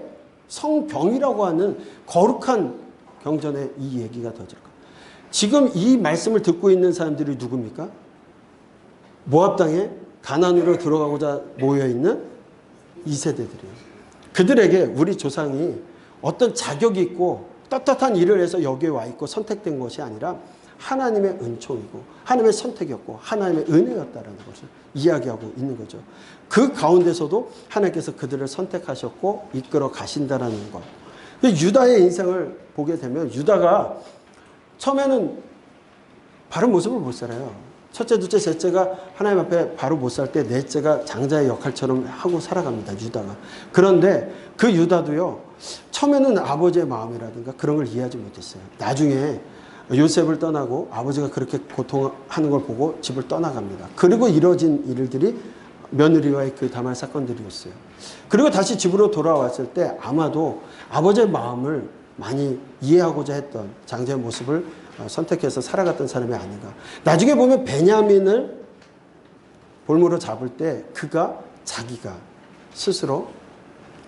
성병이라고 하는 거룩한 경전에 이 얘기가 더질 거예요. 지금 이 말씀을 듣고 있는 사람들이 누굽니까? 모압 땅에 가나안으로 들어가고자 모여있는 2세대들이에요. 그들에게 우리 조상이 어떤 자격이 있고 떳떳한 일을 해서 여기에 와 있고 선택된 것이 아니라 하나님의 은총이고 하나님의 선택이었고 하나님의 은혜였다라는 것을 이야기하고 있는 거죠. 그 가운데서도 하나님께서 그들을 선택하셨고 이끌어 가신다라는 것. 유다의 인생을 보게 되면 유다가 처음에는 바른 모습을 못 살아요. 첫째, 둘째, 셋째가 하나님 앞에 바로 못 살 때 넷째가 장자의 역할처럼 하고 살아갑니다. 유다가. 그런데 그 유다도요. 처음에는 아버지의 마음이라든가 그런 걸 이해하지 못했어요. 나중에 요셉을 떠나고 아버지가 그렇게 고통하는 걸 보고 집을 떠나갑니다. 그리고 이루어진 일들이 며느리와의 그 다말 사건들이었어요. 그리고 다시 집으로 돌아왔을 때 아마도 아버지의 마음을 많이 이해하고자 했던 장자의 모습을 선택해서 살아갔던 사람이 아닌가. 나중에 보면 베냐민을 볼모로 잡을 때 그가 자기가 스스로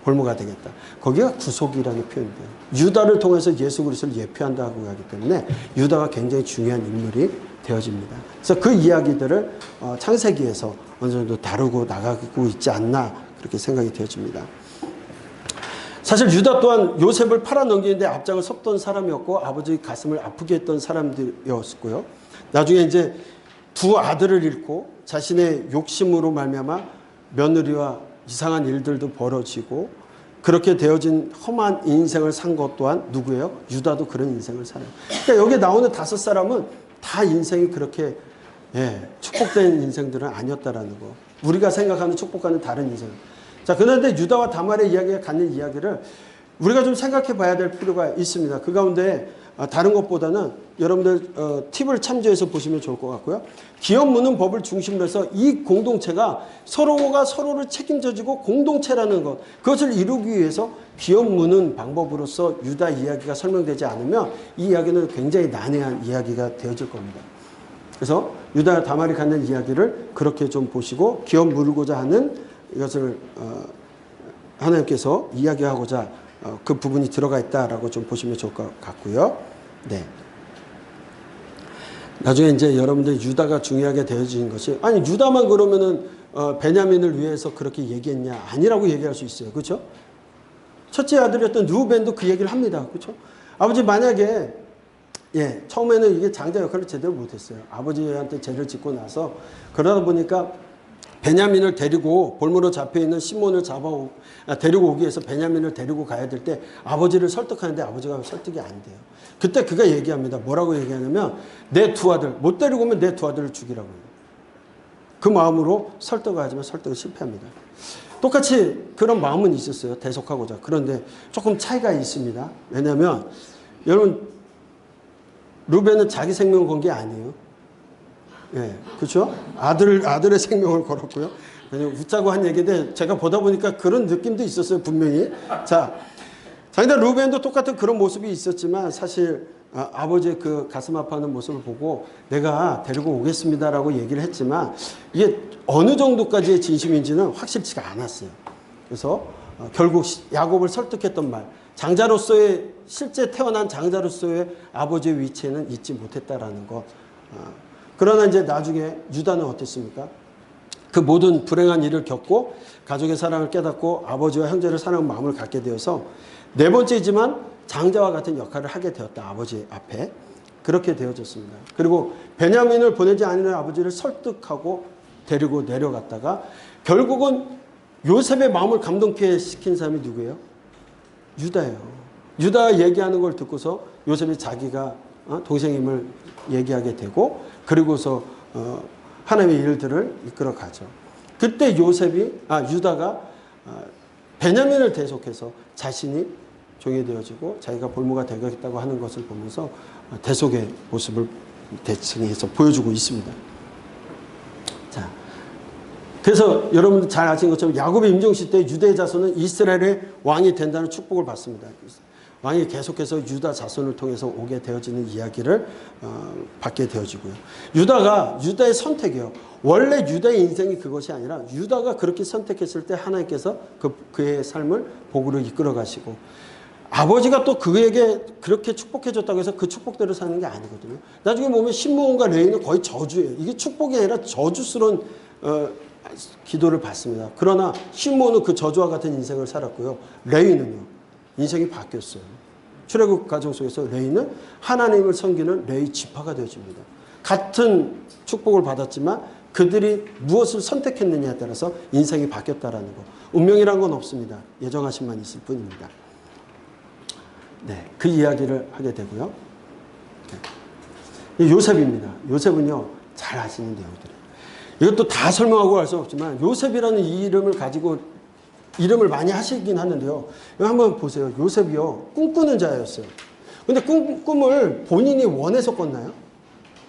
볼모가 되겠다. 거기가 구속이라는 표현이에요. 유다를 통해서 예수 그리스도를 예표한다고 하기 때문에 유다가 굉장히 중요한 인물이 되어집니다. 그래서 그 이야기들을 창세기에서 어느 정도 다루고 나가고 있지 않나 그렇게 생각이 되어집니다. 사실 유다 또한 요셉을 팔아넘기는데 앞장을 섰던 사람이었고 아버지 가슴을 아프게 했던 사람들이었고요. 나중에 이제 두 아들을 잃고 자신의 욕심으로 말미암아 며느리와 이상한 일들도 벌어지고 그렇게 되어진 험한 인생을 산 것 또한 누구예요? 유다도 그런 인생을 살아요. 그러니까 여기 나오는 5사람은 다 인생이 그렇게 축복된 인생들은 아니었다라는 거. 우리가 생각하는 축복과는 다른 인생. 자, 그런데 유다와 다말의 이야기가 갖는 이야기를 우리가 좀 생각해 봐야 될 필요가 있습니다. 그 가운데 다른 것보다는 여러분들 팁을 참조해서 보시면 좋을 것 같고요. 기업 무는 법을 중심으로 해서 이 공동체가 서로가 서로를 책임져주고 공동체라는 것, 그것을 이루기 위해서 기업 무는 방법으로서 유다 이야기가 설명되지 않으면 이 이야기는 굉장히 난해한 이야기가 되어질 겁니다. 그래서 유다와 다말이 갖는 이야기를 그렇게 좀 보시고 기업 물고자 하는 이것을 하나님께서 이야기하고자 그 부분이 들어가 있다라고 좀 보시면 좋을 것 같고요. 네. 나중에 이제 여러분들 유다가 중요하게 되어진 것이 아니 유다만 그러면은 베냐민을 위해서 그렇게 얘기했냐 아니라고 얘기할 수 있어요. 그렇죠? 첫째 아들이었던 루벤도 그 얘기를 합니다. 그렇죠? 아버지 만약에 처음에는 이게 장자 역할을 제대로 못했어요. 아버지한테 죄를 짓고 나서 그러다 보니까 베냐민을 데리고 볼모로 잡혀있는 시몬을 데리고 오기 위해서 베냐민을 데리고 가야 될 때 아버지를 설득하는데 아버지가 설득이 안 돼요. 그때 그가 얘기합니다. 뭐라고 얘기하냐면 내 두 아들 못 데리고 오면 내 두 아들을 죽이라고 해요. 그 마음으로 설득을 하지만 설득을 실패합니다. 똑같이 그런 마음은 있었어요. 대속하고자. 그런데 조금 차이가 있습니다. 왜냐하면 여러분 루벤은 자기 생명을 건 게 아니에요. 그렇죠? 아들의 생명을 걸었고요. 그냥 웃자고 한 얘기인데 제가 보다 보니까 그런 느낌도 있었어요, 분명히. 자, 자기들 루벤도 똑같은 그런 모습이 있었지만 사실 아버지의 그 가슴 아파하는 모습을 보고 내가 데리고 오겠습니다라고 얘기를 했지만 이게 어느 정도까지의 진심인지는 확실치가 않았어요. 그래서 결국 야곱을 설득했던 말, 장자로서의 실제 태어난 장자로서의 아버지의 위치에는 잊지 못했다라는 것. 그러나 이제 나중에 유다는 어땠습니까? 그 모든 불행한 일을 겪고 가족의 사랑을 깨닫고 아버지와 형제를 사랑하는 마음을 갖게 되어서 네 번째이지만 장자와 같은 역할을 하게 되었다. 아버지 앞에. 그렇게 되어졌습니다. 그리고 베냐민을 보내지 않는 아버지를 설득하고 데리고 내려갔다가 결국은 요셉의 마음을 감동케 시킨 사람이 누구예요? 유다예요. 유다 얘기하는 걸 듣고서 요셉이 자기가 동생임을 얘기하게 되고 그리고서 하나님의 일들을 이끌어 가죠. 그때 유다가 베냐민을 대속해서 자신이 종이 되어지고 자기가 볼모가 되겠다고 하는 것을 보면서 대속의 모습을 대칭해서 보여주고 있습니다. 자, 그래서 여러분들 잘 아시는 것처럼 야곱의 임종시 때 유대의 자손은 이스라엘의 왕이 된다는 축복을 받습니다. 왕이 계속해서 유다 자손을 통해서 오게 되어지는 이야기를 받게 되어지고요. 유다의 선택이요. 원래 유다의 인생이 그것이 아니라 유다가 그렇게 선택했을 때 하나님께서 그의 삶을 복으로 이끌어 가시고 아버지가 또 그에게 그렇게 축복해줬다고 해서 그 축복대로 사는 게 아니거든요. 나중에 보면 신므온과 레위는 거의 저주예요. 이게 축복이 아니라 저주스러운 기도를 받습니다. 그러나 신므온은 그 저주와 같은 인생을 살았고요. 레위는요. 인생이 바뀌었어요. 출애굽 가정 속에서 레위는 하나님을 섬기는 레위 지파가 되어집니다. 같은 축복을 받았지만 그들이 무엇을 선택했느냐에 따라서 인생이 바뀌었다라는 거. 운명이란 건 없습니다. 예정하심만 있을 뿐입니다. 네, 그 이야기를 하게 되고요. 네. 요셉입니다. 요셉은요, 잘 아시는 내용들이에요. 이것도 다 설명하고 할 수 없지만 요셉이라는 이 이름을 가지고 이름을 많이 하시긴 하는데요. 이거 한번 보세요. 요셉이요, 꿈꾸는 자였어요. 근데 꿈을 본인이 원해서 꿨나요?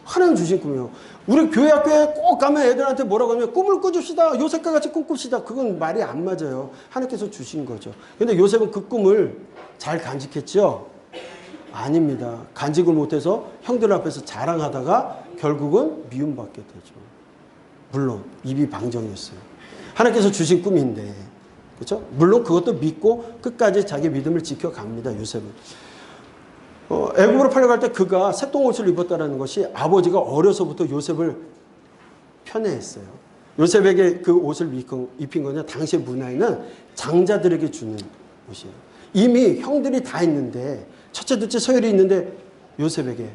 하나님 주신 꿈이요. 우리 교회 학교에 꼭 가면 애들한테 뭐라고 하면 꿈을 꾸줍시다. 요셉과 같이 꿈꿉시다. 그건 말이 안 맞아요. 하나님께서 주신 거죠. 근데 요셉은 그 꿈을 잘 간직했죠? 아닙니다. 간직을 못해서 형들 앞에서 자랑하다가 결국은 미움받게 되죠. 물론 입이 방정이었어요. 하나님께서 주신 꿈인데, 그렇죠? 물론 그것도 믿고 끝까지 자기 믿음을 지켜갑니다. 요셉은. 애굽으로 팔려갈 때 그가 색동옷을 입었다는 것이 아버지가 어려서부터 요셉을 편애했어요. 요셉에게 그 옷을 입힌 거냐, 당시의 문화에는 장자들에게 주는 옷이에요. 이미 형들이 다 있는데, 첫째, 둘째, 서열이 있는데 요셉에게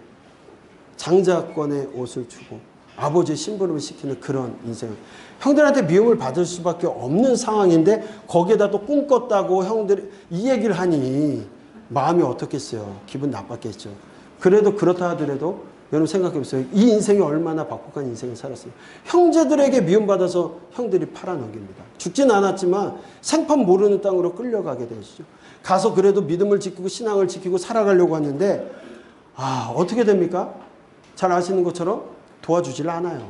장자권의 옷을 주고 아버지의 심부름을 시키는 그런 인생. 형들한테 미움을 받을 수밖에 없는 상황인데 거기에다 또 꿈꿨다고 형들이 이 얘기를 하니 마음이 어떻겠어요? 기분 나빴겠죠. 그래도 그렇다 하더라도 여러분 생각해 보세요. 이 인생이 얼마나 박복한 인생을 살았어요. 형제들에게 미움받아서 형들이 팔아넘깁니다. 죽진 않았지만 생판 모르는 땅으로 끌려가게 되시죠. 가서 그래도 믿음을 지키고 신앙을 지키고 살아가려고 하는데 어떻게 됩니까? 잘 아시는 것처럼 도와주질 않아요.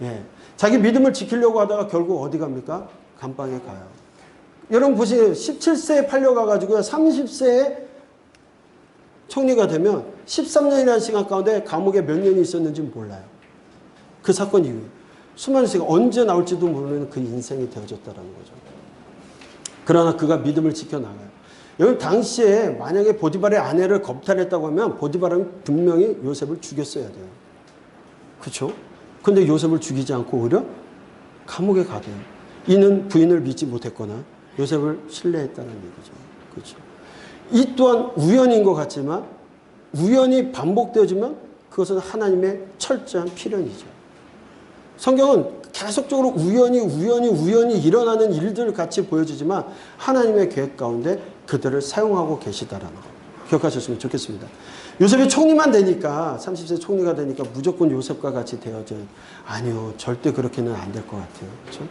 예. 자기 믿음을 지키려고 하다가 결국 어디 갑니까? 감방에 가요. 여러분 보시면 17세에 팔려가가지고요. 30세에 총리가 되면 13년이라는 시간 가운데 감옥에 몇 년이 있었는지 몰라요. 그 사건 이후에. 수많은 시간 언제 나올지도 모르는 그 인생이 되어졌다는 거죠. 그러나 그가 믿음을 지켜나가요. 여러분 당시에 만약에 보디발의 아내를 겁탈했다고 하면 보디발은 분명히 요셉을 죽였어야 돼요. 그렇죠? 근데 요셉을 죽이지 않고 오히려 감옥에 가대요. 이는 부인을 믿지 못했거나 요셉을 신뢰했다는 얘기죠. 그렇죠? 이 또한 우연인 것 같지만 우연이 반복되어지면 그것은 하나님의 철저한 필연이죠. 성경은 계속적으로 우연히 일어나는 일들을 같이 보여주지만 하나님의 계획 가운데 그들을 사용하고 계시다라는 거 기억하셨으면 좋겠습니다. 요셉이 총리만 되니까 30세 총리가 되니까 무조건 요셉과 같이 되어져요. 아니요. 절대 그렇게는 안 될 것 같아요. 그렇죠?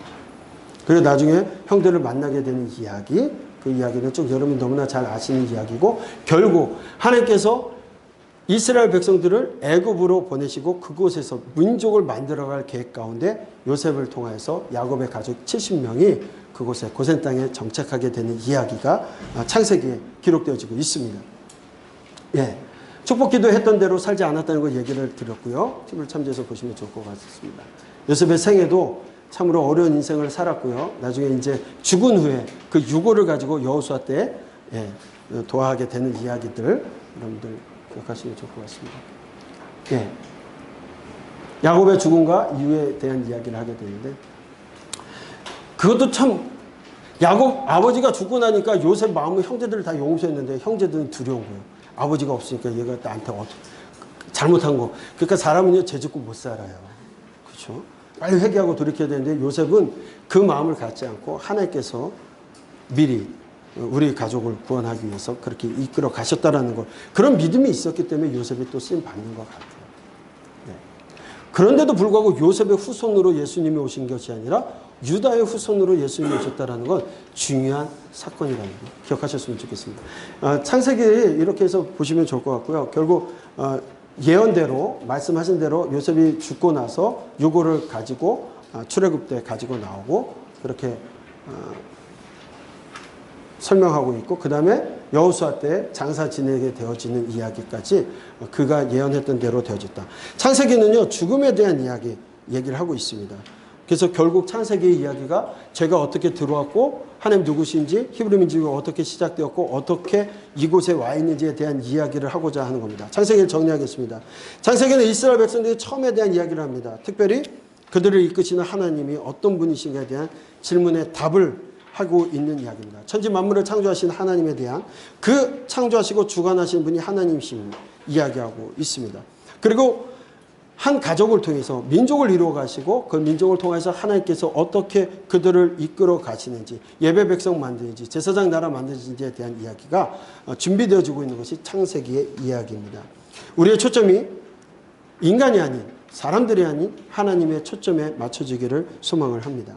그리고 나중에 형들을 만나게 되는 이야기, 그 이야기는 좀 여러분이 너무나 잘 아시는 이야기고 결국 하나님께서 이스라엘 백성들을 애굽으로 보내시고 그곳에서 민족을 만들어갈 계획 가운데 요셉을 통해서 야곱의 가족 70명이 그곳에 고센 땅에 정착하게 되는 이야기가 창세기에 기록되어지고 있습니다. 예, 축복 기도했던 대로 살지 않았다는 걸 얘기를 드렸고요. TV를 참조해서 보시면 좋을 것 같습니다. 요셉의 생애도 참으로 어려운 인생을 살았고요. 나중에 이제 죽은 후에 그 유고를 가지고 여호수아 때 도하게 되는 이야기들 여러분들 기억하시면 좋을 것 같습니다. 예. 야곱의 죽음과 이후에 대한 이야기를 하게 되는데 그것도 참 야곱 아버지가 죽고 나니까 요셉 마음은 형제들을 다 용서했는데 형제들은 두려운 거예요. 아버지가 없으니까 얘가 나한테 잘못한 거. 그러니까 사람은요 죄 짓고 못 살아요. 그렇죠? 빨리 회개하고 돌이켜야 되는데 요셉은 그 마음을 갖지 않고 하나님께서 미리 우리 가족을 구원하기 위해서 그렇게 이끌어 가셨다라는 것. 그런 믿음이 있었기 때문에 요셉이 또 쓰임 받는 것 같아요. 네. 그런데도 불구하고 요셉의 후손으로 예수님이 오신 것이 아니라 유다의 후손으로 예수님이 오셨다는 건 중요한 사건이라는 거 기억하셨으면 좋겠습니다. 창세기 이렇게 해서 보시면 좋을 것 같고요. 결국 예언대로 말씀하신 대로 요셉이 죽고 나서 유고를 가지고 출애굽 때 가지고 나오고 그렇게 설명하고 있고 그 다음에 여호수아 때 장사 지내게 되어지는 이야기까지 그가 예언했던 대로 되어졌다. 창세기는요 죽음에 대한 얘기를 하고 있습니다. 그래서 결국 창세기의 이야기가 죄가 어떻게 들어왔고 하나님 누구신지 히브리 민족이 어떻게 시작되었고 어떻게 이곳에 와 있는지에 대한 이야기를 하고자 하는 겁니다. 창세기를 정리하겠습니다. 창세기는 이스라엘 백성들이 처음에 대한 이야기를 합니다. 특별히 그들을 이끄시는 하나님이 어떤 분이신가에 대한 질문에 답을 하고 있는 이야기입니다. 천지 만물을 창조하신 하나님에 대한 그 창조하시고 주관하신 분이 하나님이심을 이야기하고 있습니다. 그리고 한 가족을 통해서 민족을 이루어 가시고 그 민족을 통해서 하나님께서 어떻게 그들을 이끌어 가시는지 예배 백성 만드는지 제사장 나라 만드는지에 대한 이야기가 준비되어지고 있는 것이 창세기의 이야기입니다. 우리의 초점이 인간이 아닌 사람들이 아닌 하나님의 초점에 맞춰지기를 소망을 합니다.